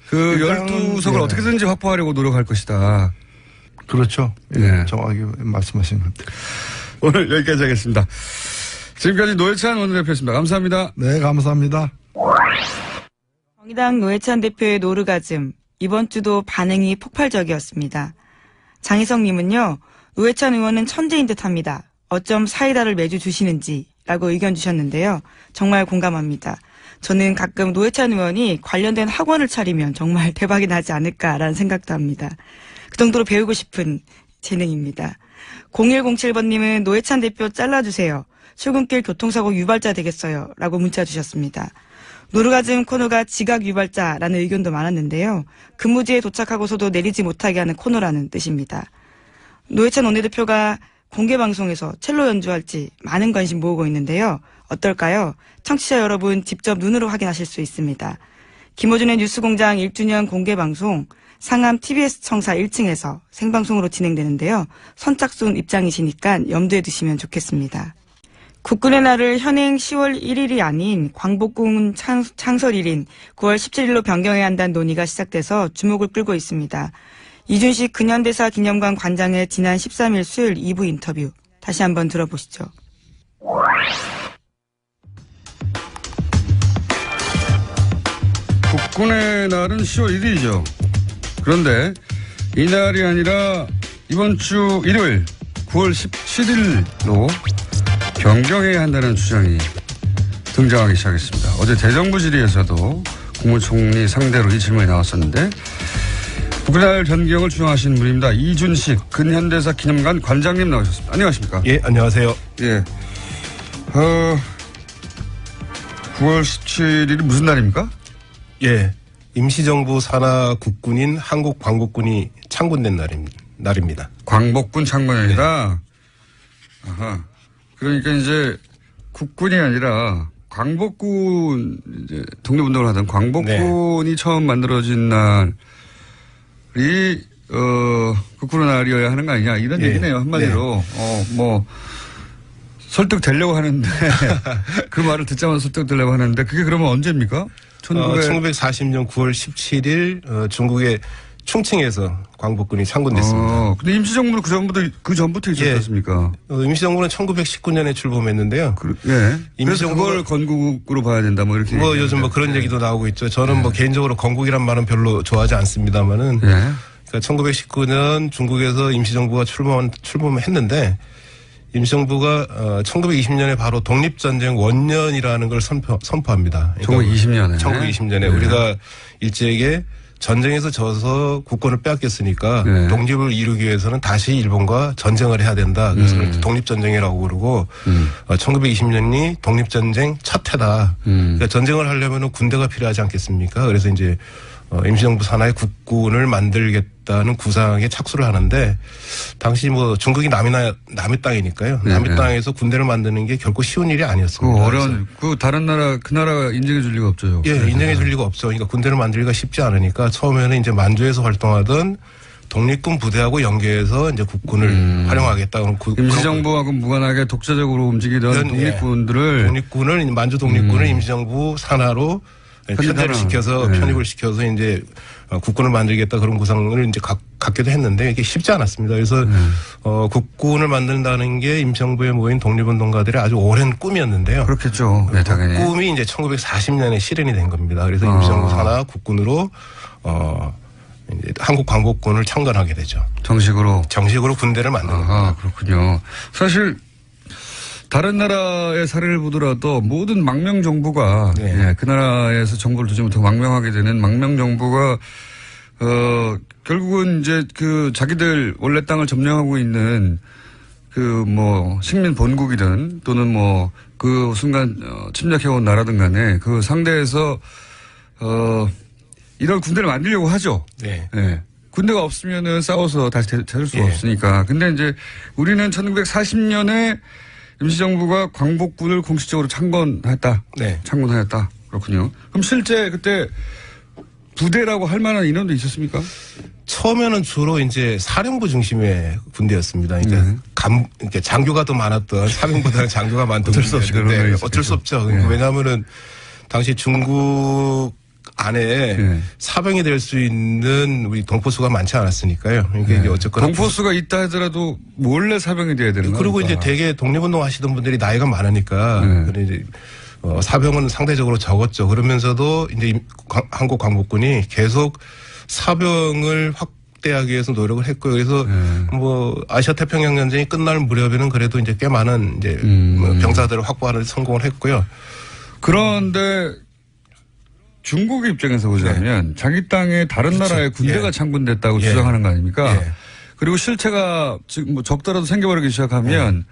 그 일단, 12석을 예. 어떻게든지 확보하려고 노력할 것이다. 그렇죠. 예. 네. 정확하게 말씀하신 것 같아요. 오늘 여기까지 하겠습니다. 지금까지 노회찬 원내대표였습니다. 감사합니다. 네, 감사합니다. 정의당 노회찬 대표의 노르가즘, 이번 주도 반응이 폭발적이었습니다. 장희성 님은요, 노회찬 의원은 천재인 듯합니다. 어쩜 사이다를 매주 주시는지 라고 의견 주셨는데요. 정말 공감합니다. 저는 가끔 노회찬 의원이 관련된 학원을 차리면 정말 대박이 나지 않을까라는 생각도 합니다. 그 정도로 배우고 싶은 재능입니다. 0107번님은 노회찬 대표 잘라주세요. 출근길 교통사고 유발자 되겠어요. 라고 문자 주셨습니다. 노르가즘 코너가 지각 유발자라는 의견도 많았는데요. 근무지에 도착하고서도 내리지 못하게 하는 코너라는 뜻입니다. 노회찬 원내대표가 공개방송에서 첼로 연주할지 많은 관심 모으고 있는데요. 어떨까요? 청취자 여러분 직접 눈으로 확인하실 수 있습니다. 김어준의 뉴스공장 1주년 공개방송 상암 TBS 청사 1층에서 생방송으로 진행되는데요. 선착순 입장이시니까 염두에 두시면 좋겠습니다. 국군의 날을 현행 10월 1일이 아닌 광복군 창설일인 9월 17일로 변경해야 한다는 논의가 시작돼서 주목을 끌고 있습니다. 이준식 근현대사 기념관 관장의 지난 13일 수요일 2부 인터뷰 다시 한번 들어보시죠. 국군의 날은 10월 1일이죠. 그런데 이날이 아니라 이번 주 일요일 9월 17일로 변경해야 한다는 주장이 등장하기 시작했습니다. 어제 대정부 질의에서도 국무총리 상대로 이 질문이 나왔었는데 국군의 날 변경을 주장하신 분입니다. 이준식 근현대사 기념관 관장님 나오셨습니다. 안녕하십니까? 예, 안녕하세요. 예. 9월 17일이 무슨 날입니까? 예, 임시정부 산하 국군인 한국광복군이 창군된 날입니다. 광복군 창건연이다. 아하. 그러니까 이제 국군이 아니라 광복군 이제 독립운동을 하던 광복군이 처음 만들어진 날이 국군의 날이어야 하는 거 아니냐 이런 얘기네요 한마디로. 뭐 설득되려고 하는데 그 말을 듣자마자 설득되려고 하는데 그게 그러면 언제입니까? 1940년 9월 17일 중국의 충칭에서 광복군이 창군됐습니다. 근데 임시정부는 그 전부터 있었지 않습니까? 임시정부는 1919년에 출범했는데요. 그래서 그걸 건국으로 봐야 된다 뭐 이렇게. 요즘 뭐 그런 얘기도 나오고 있죠. 저는 뭐 개인적으로 건국이란 말은 별로 좋아하지 않습니다만은. 그러니까 1919년 중국에서 임시정부가 출범했는데 임시정부가 1920년에 바로 독립전쟁 원년이라는 걸 선포합니다. 그러니까 1920년에 우리가 일제에게 전쟁에서 져서 국권을 빼앗겼으니까 독립을 이루기 위해서는 다시 일본과 전쟁을 해야 된다. 그래서 독립전쟁이라고 그러고 1920년이 독립전쟁 첫 해다. 그러니까 전쟁을 하려면 군대가 필요하지 않겠습니까? 그래서 이제 임시정부 산하의 국군을 만들겠다는 구상에 착수를 하는데 당시 뭐 중국이 남의 땅이니까요. 네, 남의 네. 땅에서 군대를 만드는 게 결코 쉬운 일이 아니었습니다. 그 다른 나라, 그 나라가 인정해 줄 리가 없죠. 예, 인정해 줄 리가 없죠. 그러니까 군대를 만들기가 쉽지 않으니까 처음에는 이제 만주에서 활동하던 독립군 부대하고 연계해서 이제 국군을 활용하겠다. 그런 임시정부하고 무관하게 독자적으로 움직이던 독립군들을 독립군을 만주 독립군을 임시정부 산하로 편입을 시켜서 이제 국군을 만들겠다 그런 구상을 이제 갖기도 했는데 이게 쉽지 않았습니다. 그래서 국군을 만든다는 게 임시정부에 모인 독립운동가들의 아주 오랜 꿈이었는데요. 그렇겠죠. 네, 당연히. 그 꿈이 이제 1940년에 실현이 된 겁니다. 그래서 임시정부 산하 국군으로 이제 한국 광복군을 창건하게 되죠. 정식으로 군대를 만드는 겁니다. 아, 그렇군요. 사실 다른 나라의 사례를 보더라도 모든 망명 정부가 그 나라에서 정부를 두지 못하고 망명하게 되는 망명 정부가 결국은 이제 그 자기들 원래 땅을 점령하고 있는 그 뭐 식민 본국이든 또는 뭐 그 순간 침략해온 나라든 간에 그 상대에서 이런 군대를 만들려고 하죠. 네. 네. 군대가 없으면은 싸워서 다시 찾을 수가 없으니까. 근데 이제 우리는 1940년에 임시정부가 광복군을 공식적으로 창건했다. 네. 창건하였다. 그렇군요. 그럼 실제 그때 부대라고 할 만한 인원도 있었습니까? 처음에는 주로 이제 사령부 중심의 군대였습니다. 그러니까 이렇게 장교가 더 많았던 사령부보다는 장교가 많던 어쩔 수 없이 군대였는데 어쩔 수 없죠. 네. 왜냐하면은 당시 중국 안에 사병이 될 수 있는 우리 동포수가 많지 않았으니까요. 그러니까 이제 어쨌거나 동포수가 있다 하더라도 몰래 사병이 돼야 되는 거니까. 그리고 이제 대개 독립운동 하시던 분들이 나이가 많으니까 그래 이제 사병은 상대적으로 적었죠. 그러면서도 이제 한국 광복군이 계속 사병을 확대하기 위해서 노력을 했고요. 그래서 뭐 아시아 태평양 전쟁이 끝날 무렵에는 그래도 이제 꽤 많은 이제 병사들을 확보하는 데 성공을 했고요. 그런데 중국의 입장에서 보자면 자기 땅에 다른 나라의 군대가 창군됐다고 주장하는 거 아닙니까? 그리고 실체가 지금 뭐 적더라도 생겨버리기 시작하면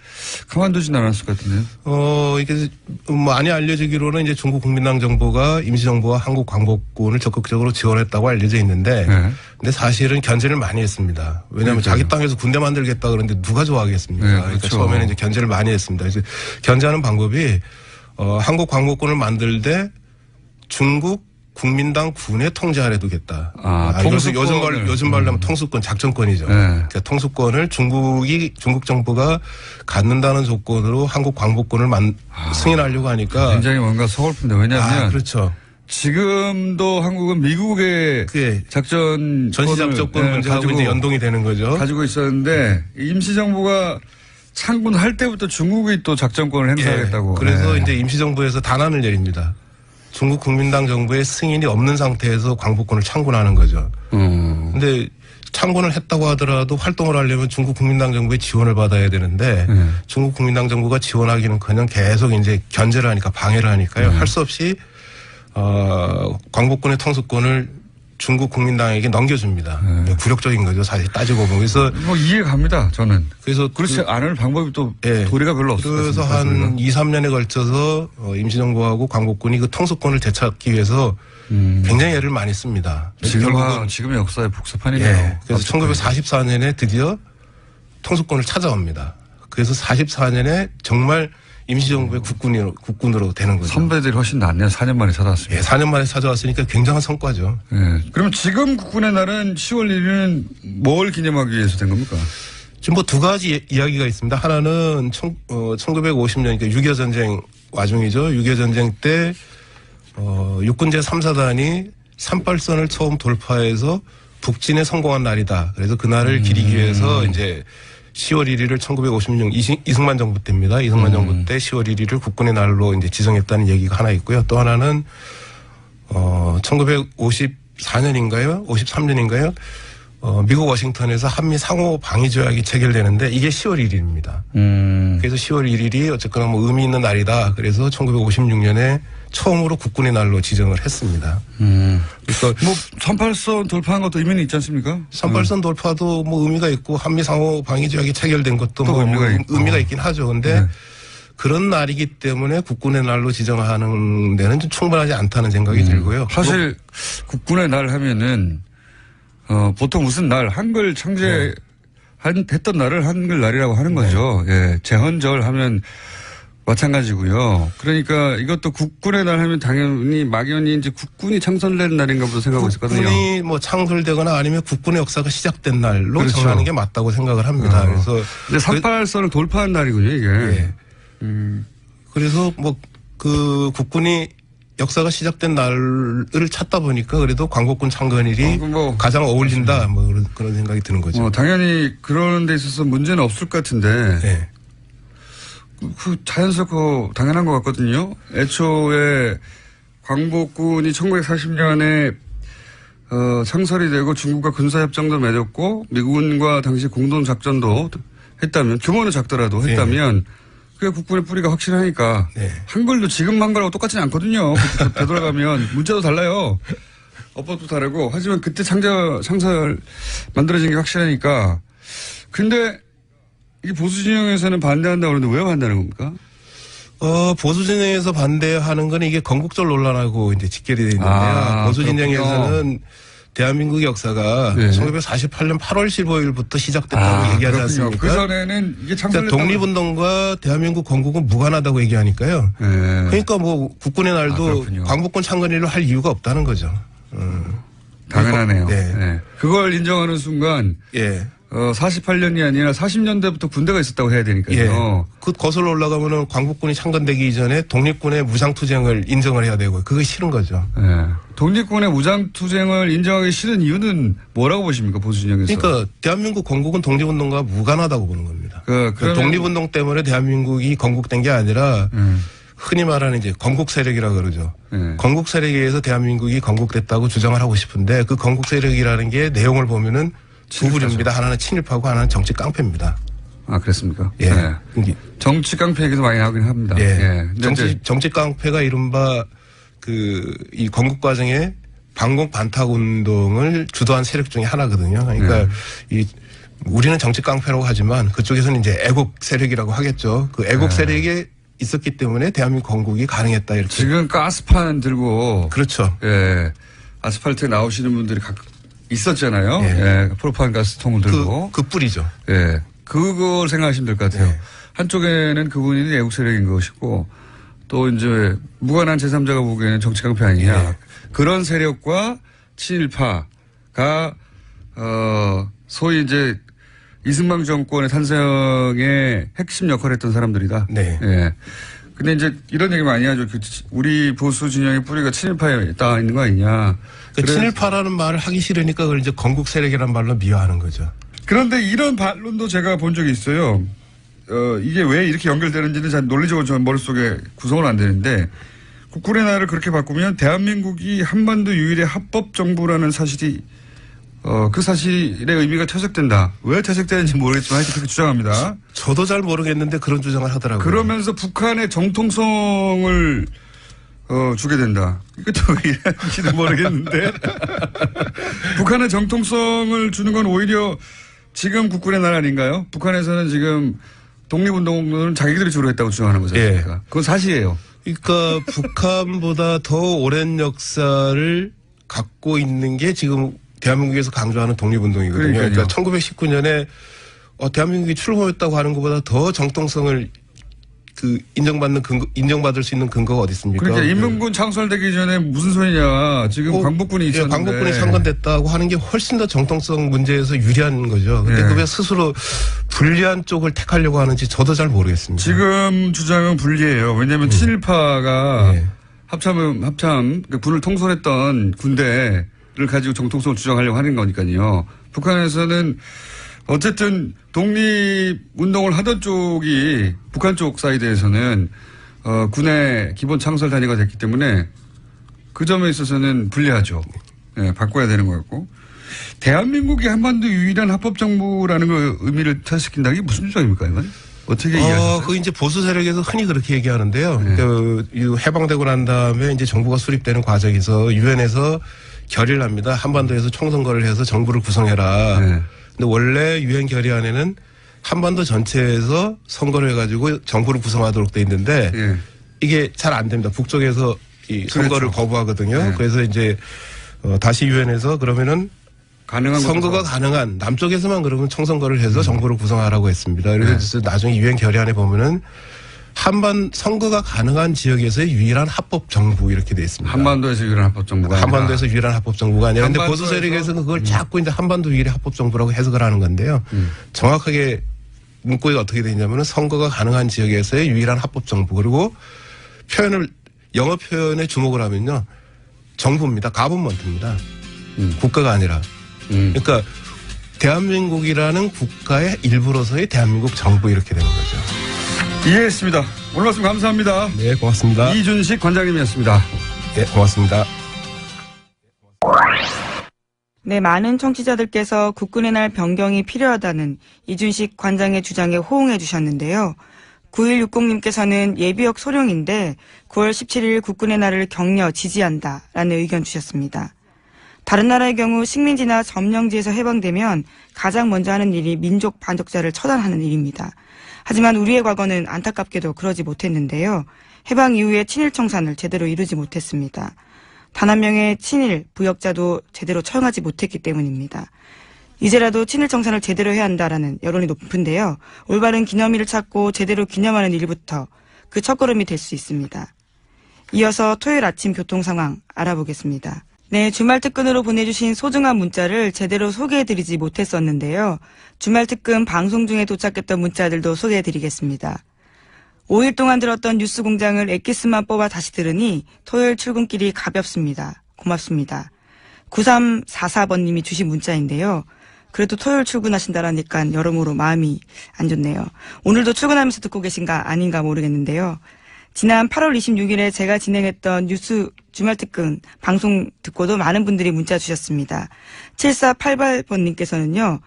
가만두진 않았을 것 같은데요. 이게 많이 알려지기로는 이제 중국 국민당 정부가 임시정부와 한국 광복군을 적극적으로 지원했다고 알려져 있는데, 근데 사실은 견제를 많이 했습니다. 왜냐하면 자기 땅에서 군대 만들겠다 그러는데 누가 좋아하겠습니까? 그러니까 그렇죠. 처음에는 이제 견제를 많이 했습니다. 그래서 견제하는 방법이 한국 광복군을 만들 때 중국 국민당 군의 통제 아래 두겠다. 요즘 말로 하면 통수권, 작전권이죠. 그러니까 통수권을 중국 정부가 갖는다는 조건으로 한국 광복군을 승인하려고 하니까 굉장히 뭔가 서글픈데 왜냐하면 그렇죠. 지금도 한국은 미국의 전시작전권 문제하고 이제 연동이 되는 거죠. 가지고 있었는데 임시정부가 창군할 때부터 중국이 또 작전권을 행사하겠다고. 그래서 이제 임시정부에서 단안을 내립니다. 중국 국민당 정부의 승인이 없는 상태에서 광복군을 창군하는 거죠. 근데 창군을 했다고 하더라도 활동을 하려면 중국 국민당 정부의 지원을 받아야 되는데 중국 국민당 정부가 지원하기는커녕 계속 이제 견제를 하니까 방해를 하니까요. 할 수 없이 광복군의 통수권을 중국 국민당에게 넘겨줍니다. 굴욕적인 거죠. 사실 따지고 보면. 그래서 뭐 이해 갑니다. 저는. 그래서 그렇지 않을 방법이 또 도리가 별로 없어요. 그래서 한 2, 3년에 걸쳐서 임시정부하고 광복군이 그 통수권을 되찾기 위해서 굉장히 애를 많이 씁니다. 지금의 역사의 복사판이네요. 그래서 1944년에 드디어 통수권을 찾아옵니다. 그래서 44년에 정말 임시정부의 국군으로 되는 거죠. 선배들이 훨씬 낫네요. 4년 만에 찾아왔습니다. 4년 만에 찾아왔으니까 굉장한 성과죠. 그럼 지금 국군의 날은 10월 1일은 뭘 기념하기 위해서 된 겁니까? 지금 뭐 두 가지 이야기가 있습니다. 하나는 1950년, 그러니까 6.25 전쟁 와중이죠. 6.25 전쟁 때 육군 제3사단이 38선을 처음 돌파해서 북진에 성공한 날이다. 그래서 그날을 기리기 위해서 이제 10월 1일을 1956 이승만 정부 때입니다. 이승만 정부 때 10월 1일을 국군의 날로 이제 지정했다는 얘기가 하나 있고요. 또 하나는 1954년인가요? 53년인가요? 미국 워싱턴에서 한미 상호 방위 조약이 체결되는데 이게 10월 1일입니다. 그래서 10월 1일이 어쨌거나 뭐 의미 있는 날이다. 그래서 1956년에 처음으로 국군의 날로 지정을 했습니다. 그러니까 뭐 38선 돌파한 것도 의미는 있지 않습니까? 38선 돌파도 뭐 의미가 있고 한미 상호 방위 조약이 체결된 것도 뭐 의미가 있긴 하죠. 근데 그런 날이기 때문에 국군의 날로 지정하는 데는 좀 충분하지 않다는 생각이 들고요. 사실 국군의 날 하면은 보통 무슨 날 한글 창제 했던 날을 한글 날이라고 하는 거죠. 예, 제헌절 하면 마찬가지고요. 그러니까 이것도 국군의 날 하면 당연히 막연히 이제 국군이 창설된 날인가 보다 생각하고 있었거든요. 국군이 뭐 창설되거나 아니면 국군의 역사가 시작된 날로 그렇죠. 정하는 게 맞다고 생각을 합니다. 그래서 이제 38선을 돌파한 날이군요, 이게. 예. 그래서 뭐 그 국군이 역사가 시작된 날을 찾다 보니까 그래도 광복군 창건일이 뭐 가장 어울린다 뭐 그런 생각이 드는 거죠. 당연히 그런 데 있어서 문제는 없을 것 같은데. 네. 그 자연스럽고 당연한 것 같거든요. 애초에 광복군이 1940년에 창설이 되고 중국과 군사협정도 맺었고 미군과 당시 공동작전도 했다면 규모는 작더라도 했다면 그게 국군의 뿌리가 확실하니까 한글도 지금 한글하고 똑같지는 않거든요. 되돌아가면 문자도 달라요. 어법도 다르고 하지만 그때 창설 만들어진 게 확실하니까 근데 이 보수 진영에서는 반대한다고 그러는데 왜 반대하는 겁니까? 보수 진영에서 반대하는 건 이게 건국절 논란하고 이제 직결이 되어 있는데요. 보수 진영에서는 대한민국 역사가 1948년 8월 15일부터 시작됐다고 얘기하지 그렇군요. 않습니까? 그전에는 이게 창설됐다고. 독립운동과 대한민국 건국은 무관하다고 얘기하니까요. 그러니까 뭐 국군의 날도 광복군 창건일로 할 이유가 없다는 거죠. 당연하네요. 네. 그걸 인정하는 순간 48년이 아니라 40년대부터 군대가 있었다고 해야 되니까요. 그 거슬러 올라가면은 광복군이 창건되기 이전에 독립군의 무장투쟁을 인정을 해야 되고 그게 싫은 거죠. 독립군의 무장투쟁을 인정하기 싫은 이유는 뭐라고 보십니까 보수 진영에서? 그러니까 대한민국 건국은 독립운동과 무관하다고 보는 겁니다. 그러니까 독립운동 때문에 대한민국이 건국된 게 아니라 흔히 말하는 이제 건국 세력이라고 그러죠. 건국 세력에 의해서 대한민국이 건국됐다고 주장을 하고 싶은데 그 건국 세력이라는 게 내용을 보면은 두 부류입니다. 하나는 친일파고 하나는 정치 깡패입니다. 아, 그렇습니까? 예. 정치 깡패 얘기도 많이 하긴 합니다. 정치 깡패가 이른바 이 건국 과정에 반공 반탁 운동을 주도한 세력 중에 하나거든요. 그러니까 우리는 정치 깡패라고 하지만 그쪽에서는 이제 애국 세력이라고 하겠죠. 그 애국 세력이 있었기 때문에 대한민국 건국이 가능했다 이렇게. 지금 가스판 들고. 그렇죠. 예. 아스팔트에 나오시는 분들이 있었잖아요. 프로판 가스통을 들고. 그 뿌리죠. 예. 그걸 생각하시면 될 것 같아요. 한쪽에는 그분이 애국 세력인 것이고 또 이제 무관한 제3자가 보기에는 정치 깡패 아니냐. 그런 세력과 친일파가 소위 이제 이승만 정권의 탄생의 핵심 역할을 했던 사람들이다. 예. 근데 이제 이런 얘기 많이 하죠. 우리 보수 진영의 뿌리가 친일파에 딱 있는 거 아니냐. 친일파라는 말을 하기 싫으니까 그걸 이제 건국 세력이라는 말로 미화하는 거죠. 그런데 이런 반론도 제가 본 적이 있어요. 이게 왜 이렇게 연결되는지는 잘 논리적으로 저 머릿속에 구성은 안 되는데 국군의 날을 그렇게 바꾸면 대한민국이 한반도 유일의 합법 정부라는 사실이 그 사실의 의미가 퇴색된다. 왜 퇴색되는지 모르겠지만 하여튼 그렇게 주장합니다. 저도 잘 모르겠는데 그런 주장을 하더라고요. 그러면서 북한의 정통성을 주게 된다. 이것도 왜 이런지는 모르겠는데 북한의 정통성을 주는 건 오히려 지금 국군의 날 아닌가요? 북한에서는 지금 독립운동은 자기들이 주로 했다고 주장하는 거죠. 그건 사실이에요. 그러니까 북한보다 더 오랜 역사를 갖고 있는 게 지금 대한민국에서 강조하는 독립운동이거든요. 그러니까 1919년에 대한민국이 출범했다고 하는 것보다 더 정통성을 인정받을 수 있는 근거가 어디 있습니까? 그러니까 인민군 창설되기 전에 무슨 소리냐. 지금 광복군이 있었는데. 광복군이 창건됐다고 하는 게 훨씬 더 정통성 문제에서 유리한 거죠. 근데 그 왜 스스로 불리한 쪽을 택하려고 하는지 저도 잘 모르겠습니다. 지금 주장은 불리해요. 왜냐하면 친일파가 합참 군을 통솔했던 군대를 가지고 정통성을 주장하려고 하는 거니까요. 북한에서는 어쨌든 독립운동을 하던 쪽이 북한 쪽 사이드에서는 군의 기본 창설 단위가 됐기 때문에 그 점에 있어서는 불리하죠. 바꿔야 되는 것 같고. 대한민국이 한반도 유일한 합법정부라는 거 의미를 퇴색시킨다는 게 무슨 주장입니까, 이건? 어떻게 이해하세요? 그 이제 보수 세력에서 흔히 그렇게 얘기하는데요. 해방되고 난 다음에 이제 정부가 수립되는 과정에서 유엔에서 결의를 합니다. 한반도에서 총선거를 해서 정부를 구성해라. 근데 원래 유엔 결의안에는 한반도 전체에서 선거를 해가지고 정부를 구성하도록 돼 있는데 예. 이게 잘 안 됩니다. 북쪽에서 이 선거를 그렇죠. 거부하거든요. 네. 그래서 이제 다시 유엔에서 그러면은 가능한 선거가 것도 가능한 남쪽에서만 그러면 총선거를 해서 정부를 구성하라고 했습니다. 그래서 나중에 유엔 결의안에 보면은 선거가 가능한 지역에서의 유일한 합법 정부 이렇게 돼 있습니다. 한반도에서 유일한 합법 정부가 한반도에서 유일한 합법 정부가 아니라 근데 보수 한반도에서- 세력에서는 그걸 자꾸 이제 한반도 유일의 합법 정부라고 해석을 하는 건데요. 정확하게 문구가 어떻게 되어 있냐면은 선거가 가능한 지역에서의 유일한 합법 정부 그리고 영어 표현에 주목을 하면요. 정부입니다. 가버먼트입니다. 국가가 아니라. 그러니까 대한민국이라는 국가의 일부로서의 대한민국 정부 이렇게 되는 거죠. 이해했습니다. 오늘 말씀 감사합니다. 네, 고맙습니다. 이준식 관장님이었습니다. 네, 고맙습니다. 네, 많은 청취자들께서 국군의 날 변경이 필요하다는 이준식 관장의 주장에 호응해 주셨는데요. 9160님께서는 예비역 소령인데 9월 17일 국군의 날을 격려 지지한다라는 의견 주셨습니다. 다른 나라의 경우 식민지나 점령지에서 해방되면 가장 먼저 하는 일이 민족 반역자를 처단하는 일입니다. 하지만 우리의 과거는 안타깝게도 그러지 못했는데요. 해방 이후에 친일 청산을 제대로 이루지 못했습니다. 단 한 명의 친일 부역자도 제대로 처형하지 못했기 때문입니다. 이제라도 친일 청산을 제대로 해야 한다라는 여론이 높은데요. 올바른 기념일을 찾고 제대로 기념하는 일부터 그 첫걸음이 될 수 있습니다. 이어서 토요일 아침 교통 상황 알아보겠습니다. 네, 주말 특근으로 보내주신 소중한 문자를 제대로 소개해드리지 못했었는데요. 주말 특근 방송 중에 도착했던 문자들도 소개해드리겠습니다. 5일 동안 들었던 뉴스 공장을 엑기스만 뽑아 다시 들으니 토요일 출근길이 가볍습니다. 고맙습니다. 9344번님이 주신 문자인데요. 그래도 토요일 출근하신다라니까 여러모로 마음이 안 좋네요. 오늘도 출근하면서 듣고 계신가 아닌가 모르겠는데요. 지난 8월 26일에 제가 진행했던 뉴스 주말특근 방송 듣고도 많은 분들이 문자 주셨습니다. 7488번님께서는요.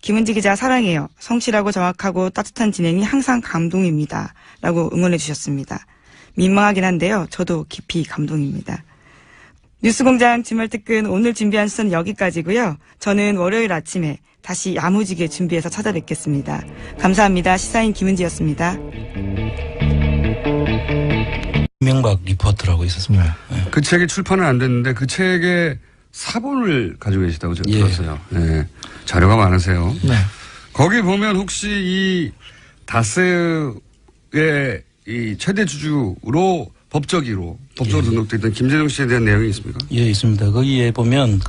김은지 기자 사랑해요. 성실하고 정확하고 따뜻한 진행이 항상 감동입니다. 라고 응원해 주셨습니다. 민망하긴 한데요. 저도 깊이 감동입니다. 뉴스공장 주말특근 오늘 준비한 수는 여기까지고요. 저는 월요일 아침에 다시 야무지게 준비해서 찾아뵙겠습니다. 감사합니다. 시사인 김은지였습니다. 이명박 리포트라고 있었습니다. 네. 그 책이 출판은 안 됐는데 그 책의 사본을 가지고 계시다고 제가 들었어요. 네. 자료가 많으세요. 네. 거기 보면 혹시 이 다스의 이 최대 주주로 법적으로 등록되어 있던 김재정 씨에 대한 내용이 있습니까? 예, 있습니다. 거기에 보면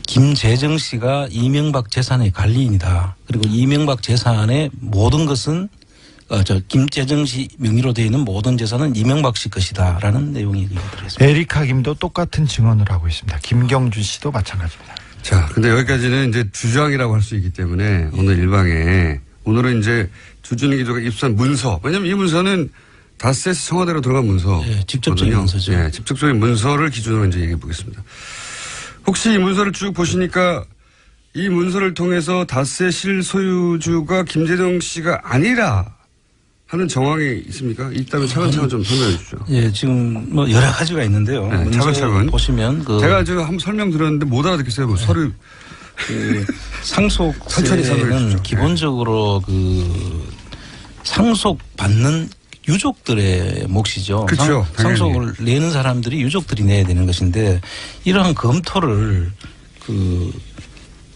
김재정 씨가 이명박 재산의 관리인이다. 그리고 이명박 재산의 모든 것은 김재정 씨 명의로 되어 있는 모든 재산은 이명박 씨 것이다라는 내용이 들어있습니다. 에리카 김도 똑같은 증언을 하고 있습니다. 김경준 씨도 마찬가지입니다. 자, 근데 여기까지는 이제 주장이라고 할 수 있기 때문에 오늘 일방에 오늘은 이제 주준희 기자가 입수한 문서. 왜냐하면 이 문서는 다스에서 청와대로 들어간 문서. 예, 직접적인 문서죠. 예, 직접적인 문서를 기준으로 이제 얘기해 보겠습니다. 혹시 이 문서를 쭉 보시니까 이 문서를 통해서 다스의 실소유주가 김재정 씨가 아니라 하는 정황이 있습니까? 있다면 차근차근 좀 설명해 주십시오. 예, 지금 뭐 여러 가지가 있는데요. 네, 문서 차근차근. 보시면 제가 지금 한번 설명 들었는데 못 알아듣겠어요. 뭐 서류. 천천히 설명해 상속세는 주십시오. 기본적으로 상속받는 유족들의 몫이죠. 그렇죠. 상속을 내는 사람들이 유족들이 내야 되는 것인데 이러한 검토를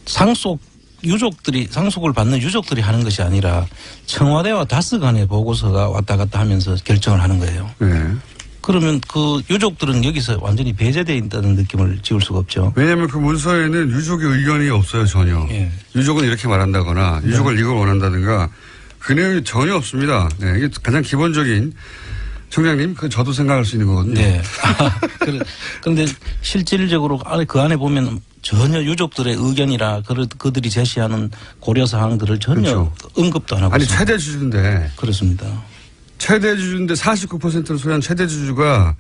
상속을 받는 유족들이 하는 것이 아니라 청와대와 다스 간의 보고서가 왔다 갔다 하면서 결정을 하는 거예요. 네. 그러면 그 유족들은 여기서 완전히 배제되어 있다는 느낌을 지울 수가 없죠. 왜냐하면 그 문서에는 유족의 의견이 없어요, 전혀. 예. 유족은 이렇게 말한다거나 유족은 이걸 원한다든가 그 내용이 전혀 없습니다. 네, 이게 가장 기본적인 청장님, 그 저도 생각할 수 있는 거거든요. 네. 그런데 실질적으로 그 안에 보면 전혀 유족들의 의견이라 그들이 제시하는 고려 사항들을 전혀 그렇죠. 언급도 안 하고 아니, 있습니다. 최대 주주인데. 그렇습니다. 최대 주주인데 49%를 소유한 최대 주주가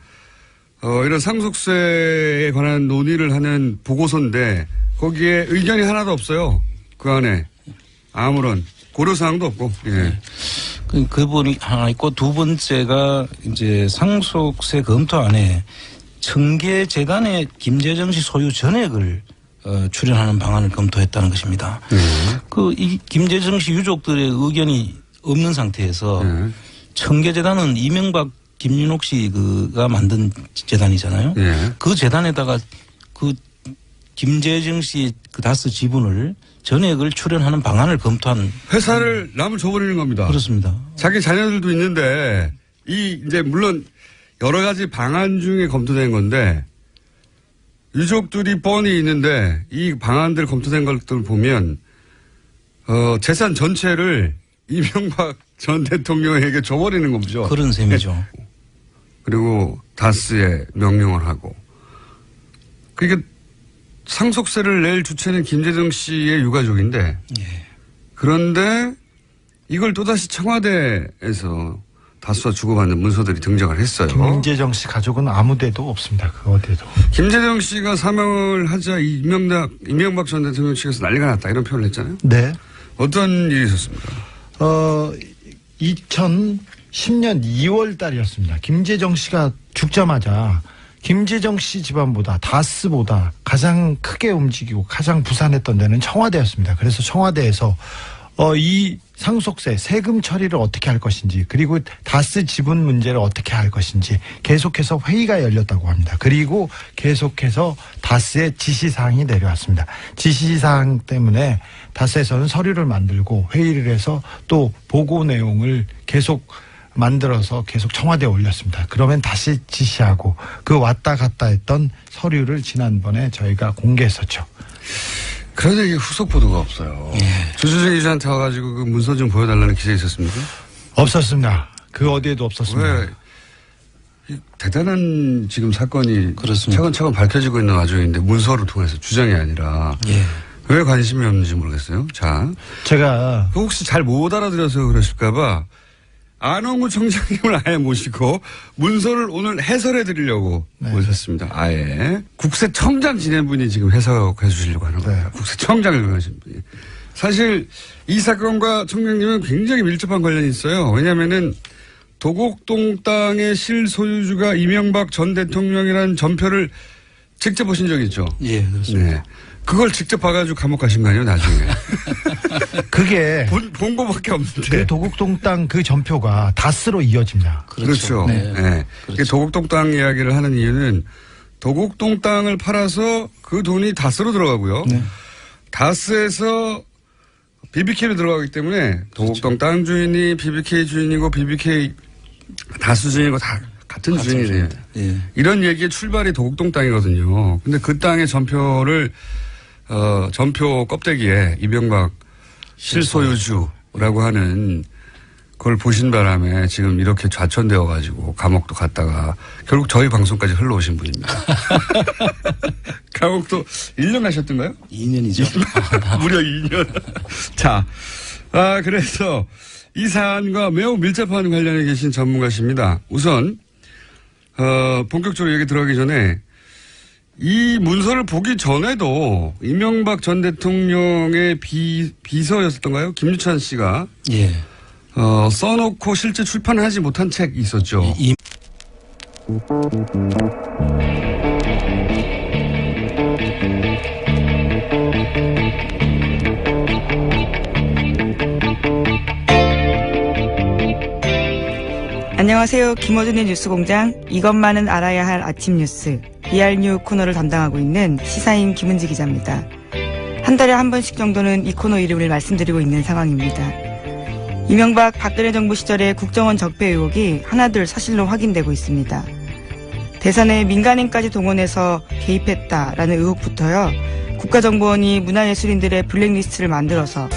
이런 상속세에 관한 논의를 하는 보고서인데 거기에 의견이 하나도 없어요. 그 안에 아무런 고려사항도 없고. 예. 그 부분이 하나 있고 두 번째가 이제 상속세 검토 안에 청계재단의 김재정 씨 소유 전액을 출연하는 방안을 검토했다는 것입니다. 이 김재정 씨 유족들의 의견이 없는 상태에서 청계재단은 이명박 김윤옥 씨가 만든 재단이잖아요. 그 재단에다가 그 김재정 씨 그 다스 지분을 전액을 출연하는 방안을 검토한 회사를 남을 줘버리는 겁니다. 그렇습니다. 자기 자녀들도 있는데 이제 물론 여러 가지 방안 중에 검토된 건데 유족들이 뻔히 있는데 이 방안들 검토된 것들 보면 재산 전체를 이명박 전 대통령에게 줘버리는 거죠. 그런 셈이죠. 그리고 다스에 명령을 하고. 그러니까 상속세를 낼 주체는 김재정 씨의 유가족인데 그런데 이걸 또다시 청와대에서 다수와 주고받는 문서들이 등장을 했어요. 김재정 씨 가족은 아무 데도 없습니다. 그 어디에도. 김재정 씨가 사망을 하자 이명박 전 대통령 측에서 난리가 났다 이런 표현을 했잖아요. 네. 어떤 일이 있었습니까? 2010년 2월 달이었습니다. 김재정 씨가 죽자마자 김재정 씨 집안보다 다스보다 가장 크게 움직이고 가장 부산했던 데는 청와대였습니다. 그래서 청와대에서 이 상속세 세금 처리를 어떻게 할 것인지 그리고 다스 지분 문제를 어떻게 할 것인지 계속해서 회의가 열렸다고 합니다. 그리고 계속해서 다스의 지시사항이 내려왔습니다. 지시사항 때문에 다스에서는 서류를 만들고 회의를 해서 또 보고 내용을 계속 만들어서 계속 청와대에 올렸습니다. 그러면 다시 지시하고 그 왔다 갔다 했던 서류를 지난번에 저희가 공개했었죠. 그런데 이게 후속 보도가 없어요. 조주정 기자한테 와가지고 그 문서 좀 보여달라는 기사 있었습니까? 없었습니다. 그 어디에도 없었습니다. 왜 대단한 지금 사건이 그렇습니다. 차근차근 밝혀지고 있는 와중인데 문서를 통해서 주장이 아니라 왜 관심이 없는지 모르겠어요. 자, 제가 혹시 잘 못 알아들어서 그러실까봐 안홍구 청장님을 아예 모시고 문서를 오늘 해설해 드리려고 모셨습니다. 아예. 국세청장 지낸 분이 지금 해석해 주시려고 하는 거예요. 국세청장을 하신 분이. 사실 이 사건과 청장님은 굉장히 밀접한 관련이 있어요. 왜냐하면은 도곡동 땅의 실소유주가 이명박 전 대통령이라는 전표를 직접 보신 적이 있죠? 예, 그렇습니다. 네. 그걸 직접 봐가지고 감옥 가신 거 아니에요, 나중에? 그게 본 거밖에 없는데. 그 도곡동 땅 그 전표가 다스로 이어집니다. 그렇죠. 네. 네. 그렇죠. 도곡동 땅 이야기를 하는 이유는 도곡동 땅을 팔아서 그 돈이 다스로 들어가고요. 다스에서 BBK로 들어가기 때문에 도곡동 땅 주인이 BBK 주인이고 BBK 다스 주인이고 다 같은 주인이래요. 이런 얘기의 출발이 도곡동 땅이거든요. 근데 그 땅의 전표를 전표 껍데기에 이명박 실소유주라고 하는 그걸 보신 바람에 지금 이렇게 좌천되어 가지고 감옥도 갔다가 결국 저희 방송까지 흘러오신 분입니다. 감옥도 1년 가셨던가요? 2년이죠. 무려 2년. 자, 그래서 이 사안과 매우 밀접한 관련에 계신 전문가십니다. 우선 본격적으로 얘기 들어가기 전에 이 문서를 보기 전에도 이명박 전 대통령의 비서였었던가요? 김유찬 씨가 써놓고 실제 출판하지 못한 책이 있었죠. 안녕하세요. 김어준의 뉴스공장 이것만은 알아야 할 아침 뉴스 BR뉴 코너를 담당하고 있는 시사인 김은지 기자입니다. 한 달에 한 번씩 정도는 이 코너 이름을 말씀드리고 있는 상황입니다. 이명박 박근혜 정부 시절의 국정원 적폐 의혹이 하나둘 사실로 확인되고 있습니다. 대선에 민간인까지 동원해서 개입했다라는 의혹부터요. 국가정보원이 문화예술인들의 블랙리스트를 만들어서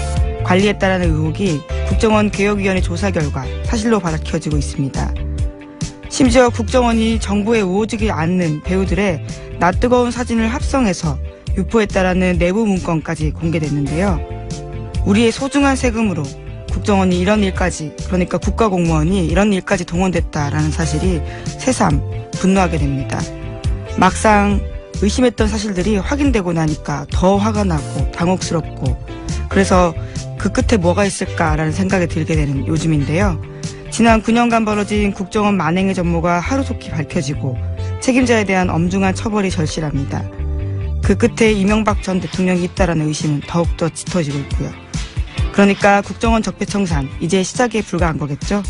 관리했다라는 의혹이 국정원 개혁위원회 조사 결과 사실로 밝혀지고 있습니다. 심지어 국정원이 정보에 오지기 않는 배우들의 낯뜨거운 사진을 합성해서 유포했다라는 내부 문건까지 공개됐는데요. 우리의 소중한 세금으로 국정원이 이런 일까지, 그러니까 국가공무원이 이런 일까지 동원됐다라는 사실이 새삼 분노하게 됩니다. 막상 의심했던 사실들이 확인되고 나니까 더 화가 나고 당혹스럽고 그래서 그 끝에 뭐가 있을까라는 생각이 들게 되는 요즘인데요. 지난 9년간 벌어진 국정원 만행의 전모가 하루속히 밝혀지고 책임자에 대한 엄중한 처벌이 절실합니다. 그 끝에 이명박 전 대통령이 있다라는 의심은 더욱더 짙어지고 있고요. 그러니까 국정원 적폐청산 이제 시작에 불과한 거겠죠.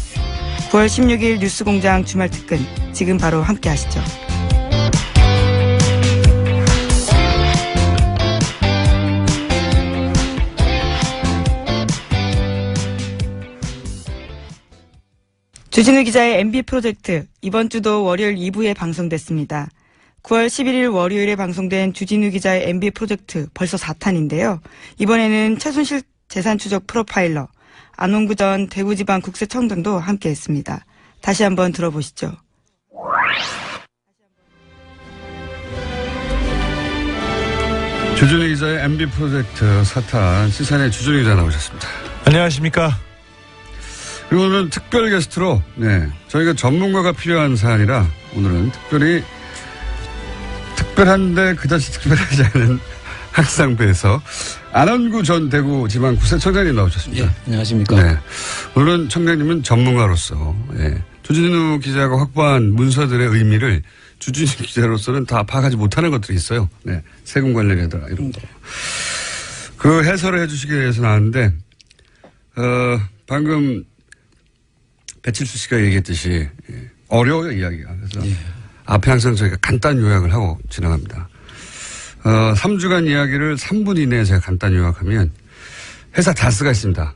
9월 16일 뉴스공장 주말 특근 지금 바로 함께 하시죠. 주진우 기자의 MB 프로젝트 이번 주도 월요일 2부에 방송됐습니다. 9월 11일 월요일에 방송된 주진우 기자의 MB 프로젝트 벌써 4탄인데요. 이번에는 최순실 재산추적 프로파일러 안홍구 전 대구지방국세청장도 함께했습니다. 다시 한번 들어보시죠. 주진우 기자의 MB 프로젝트 4탄 시사인의 주진우 기자 나오셨습니다. 안녕하십니까. 그리고 오늘은 특별 게스트로 저희가 전문가가 필요한 사안이라 오늘은 특별한데 그다지 특별하지 않은 항상 배에서 안홍구 전 대구지방국세청장님 나오셨습니다. 예, 안녕하십니까. 네. 물론 청장님은 전문가로서 주진우 기자가 확보한 문서들의 의미를 주진우 기자로서는 다 파악하지 못하는 것들이 있어요. 세금 관련이라든가 이런 거. 그 해설을 해주시기 위해서 나왔는데 방금 배칠수 씨가 얘기했듯이 어려워요 이야기가. 그래서 앞에 항상 저희가 간단 요약을 하고 진행합니다. 3주간 이야기를 3분 이내에 제가 간단 요약하면 회사 다스가 있습니다.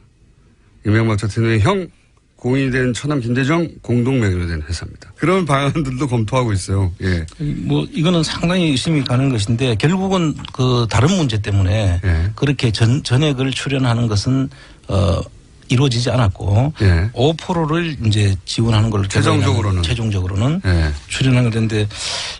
이명박 전 대통령의 형 공인이 된 처남 김대정 공동 명의로 된 회사입니다. 그런 방안들도 검토하고 있어요. 예. 뭐 이거는 상당히 의심이 가는 것인데 결국은 그 다른 문제 때문에 그렇게 전액을 출연하는 것은 이루어지지 않았고 5%를 이제 지원하는 걸로 최종적으로는 출연한 건데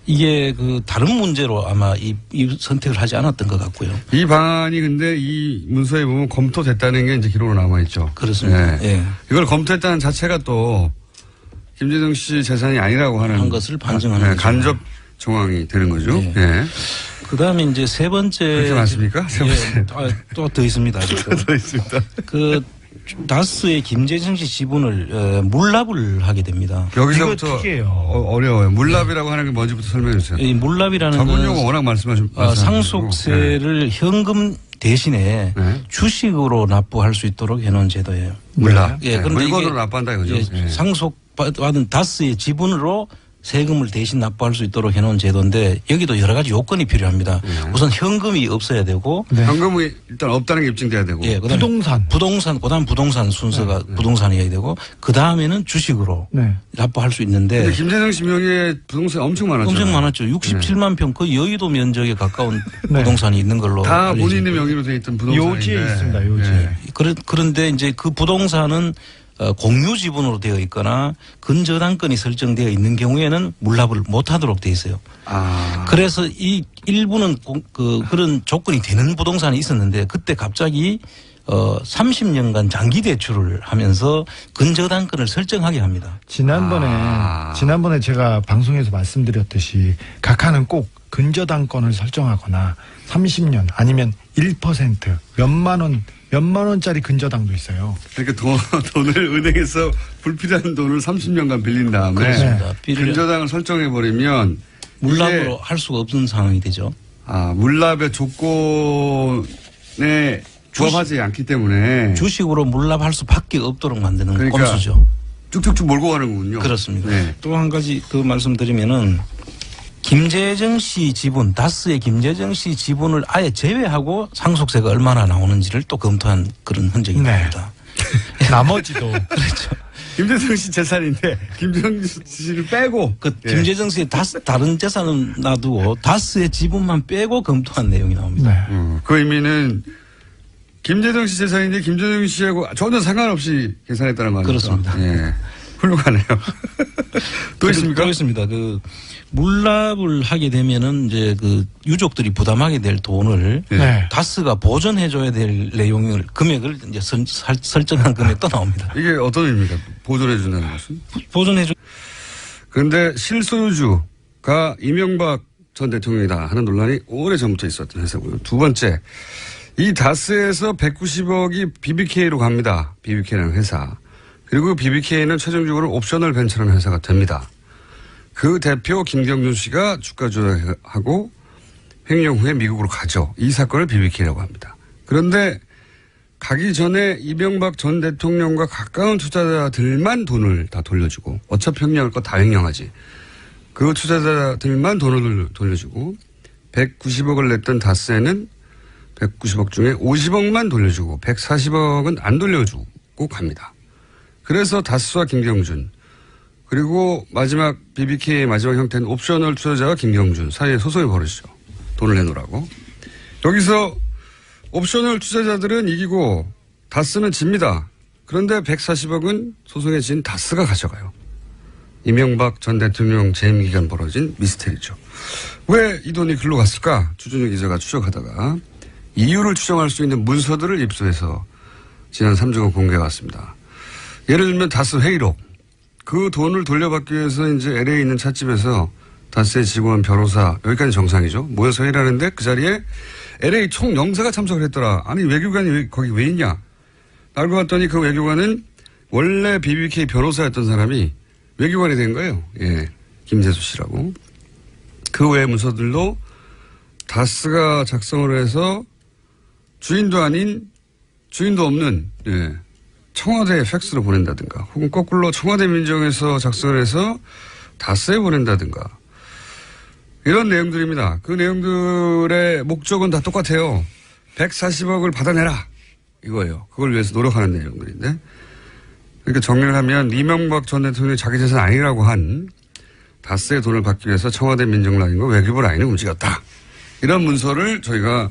이게 그 다른 문제로 아마 이 선택을 하지 않았던 것 같고요. 이 방안이 근데 이 문서에 보면 검토됐다는 게 이제 기록으로 남아 있죠. 그렇습니다. 예. 이걸 검토했다는 자체가 또 김재정 씨 재산이 아니라고 하는 것을 반증하는 거죠. 간접 정황이 되는 거죠. 예. 그다음에 이제 세 번째 그렇게 많습니까? 세 번째 또 더 있습니다. 더 있습니다. 그 다스의 김재정 씨 지분을 물납을 하게 됩니다. 여기서부터 어려워요. 물납이라고 하는 게 뭔지부터 설명해 주세요. 이 물납이라는 전문 용어 워낙 말씀하시면 상속세를 현금 대신에 주식으로 납부할 수 있도록 해놓은 제도예요. 물납. 물건으로 납부한다 이거죠. 상속받은 다스의 지분으로 세금을 대신 납부할 수 있도록 해놓은 제도인데 여기도 여러 가지 요건이 필요합니다. 우선 현금이 없어야 되고 현금이 일단 없다는 게 입증돼야 되고 부동산 그다음 부동산 순서가 부동산이어야 되고 그 다음에는 주식으로 납부할 수 있는데 근데 김재정 씨 명의의 부동산이 엄청 많았죠. 엄청 많았죠. 67만 평 그 여의도 면적에 가까운 부동산이 있는 걸로 다 본인의 명의로 돼 있던 부동산인데 요지에 있습니다. 요지에. 그런데 이제 그 부동산은 공유 지분으로 되어 있거나 근저당권이 설정되어 있는 경우에는 물납을 못하도록 되어 있어요. 그래서 이 일부는 그런 조건이 되는 부동산이 있었는데 그때 갑자기 30년간 장기 대출을 하면서 근저당권을 설정하게 합니다. 지난번에 제가 방송에서 말씀드렸듯이 각하는 꼭 근저당권을 설정하거나 30년 아니면 1% 몇만 원짜리 근저당도 있어요. 그러니까 돈을 은행에서 불필요한 돈을 30년간 빌린 다음에 근저당을 설정해버리면 물납으로 할 수가 없는 상황이 되죠. 물납의 조건에 부합하지 않기 때문에 주식으로 물납할 수밖에 없도록 만드는 꼼수죠. 쭉쭉쭉 몰고 가는군요. 그렇습니다. 또 한 가지 더 말씀드리면은 김재정 씨 지분, 다스의 김재정 씨 지분을 아예 제외하고 상속세가 얼마나 나오는지를 또 검토한 그런 흔적이 있습니다. 나머지도 그렇죠. 김재정 씨 재산인데 김재정 씨를 빼고 김재정 씨의 다른 재산은 놔두고 다스의 지분만 빼고 검토한 내용이 나옵니다. 그 의미는 김재정 씨 재산인데 김재정 씨하고 전혀 상관없이 계산했다는 거 아닙니까? 그렇습니다. 훌륭하네요. 또 있습니까? 또 있습니다. 물납을 하게 되면은 이제 유족들이 부담하게 될 돈을 다스가 보존해줘야 될 내용을 금액을 이제 설정한 금액 또 나옵니다. 이게 어떤 의미입니까? 보존해준다는 것은? 보존해줘. 그런데 실소유주가 이명박 전 대통령이다 하는 논란이 오래전부터 있었던 회사고요. 두 번째, 이 다스에서 190억이 BBK로 갑니다. BBK라는 회사. 그리고 BBK는 최종적으로 옵셔널 벤처라는 회사가 됩니다. 그 대표 김경준 씨가 주가 조작하고 횡령 후에 미국으로 가죠. 이 사건을 BBK라고 합니다. 그런데 가기 전에 이명박 전 대통령과 가까운 투자자들만 돈을 다 돌려주고 어차피 횡령할 거 다 횡령하지. 그 투자자들만 돈을 돌려주고 190억을 냈던 다스에는 190억 중에 50억만 돌려주고 140억은 안 돌려주고 갑니다. 그래서 다스와 김경준 그리고 마지막 BBK의 마지막 형태는 옵셔널 투자자와 김경준 사이에 소송이 벌어지죠. 돈을 내놓으라고. 여기서 옵셔널 투자자들은 이기고 다스는 집니다. 그런데 140억은 소송에 진 다스가 가져가요. 이명박 전 대통령 재임 기간 벌어진 미스테리죠. 왜 이 돈이 글로 갔을까? 주준혁 기자가 추적하다가 이유를 추정할 수 있는 문서들을 입수해서 지난 3주간 공개해 왔습니다. 예를 들면 다스 회의록. 그 돈을 돌려받기 위해서 이제 LA에 있는 찻집에서 다스의 직원, 변호사, 여기까지 정상이죠. 모여서 회의를 하는데 그 자리에 LA 총영사가 참석을 했더라. 아니 외교관이 거기 왜 있냐. 알고 봤더니 그 외교관은 원래 BBK 변호사였던 사람이 외교관이 된 거예요. 예, 김재수 씨라고. 그 외의 문서들도 다스가 작성을 해서 주인도 아닌 주인도 없는 예, 청와대에 팩스로 보낸다든가 혹은 거꾸로 청와대 민정에서 작성을 해서 다스에 보낸다든가 이런 내용들입니다. 그 내용들의 목적은 다 똑같아요. 140억을 받아내라 이거예요. 그걸 위해서 노력하는 내용들인데 그러니까 정리를 하면 이명박 전 대통령이 자기 재산 아니라고 한 다스의 돈을 받기 위해서 청와대 민정 라인과 외교부 라인을 움직였다. 이런 문서를 저희가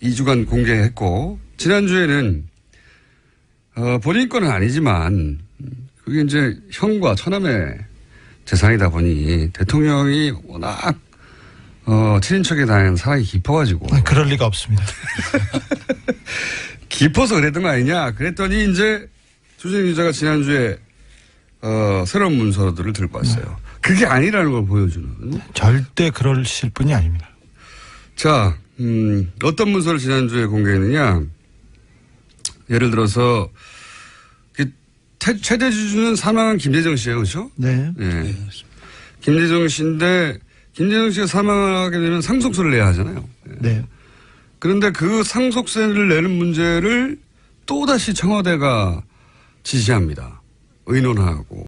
2주간 공개했고 지난주에는 본인 거는 아니지만 그게 이제 형과 처남의 재산이다 보니 대통령이 워낙 친인척에 대한 사랑이 깊어가지고 그럴 리가 없습니다. 깊어서 그랬던 거 아니냐 그랬더니 이제 주진우 기자가 지난주에 새로운 문서들을 들고 왔어요. 그게 아니라는 걸 보여주는. 절대 그러실 분이 아닙니다. 자, 어떤 문서를 지난주에 공개했느냐. 예를 들어서 최대 주주는 사망한 김대정 씨예요. 그렇죠? 네. 네. 김대정 씨인데 김대정 씨가 사망하게 되면 상속세를 내야 하잖아요. 네. 그런데 그 상속세를 내는 문제를 또다시 청와대가 지시합니다. 의논하고.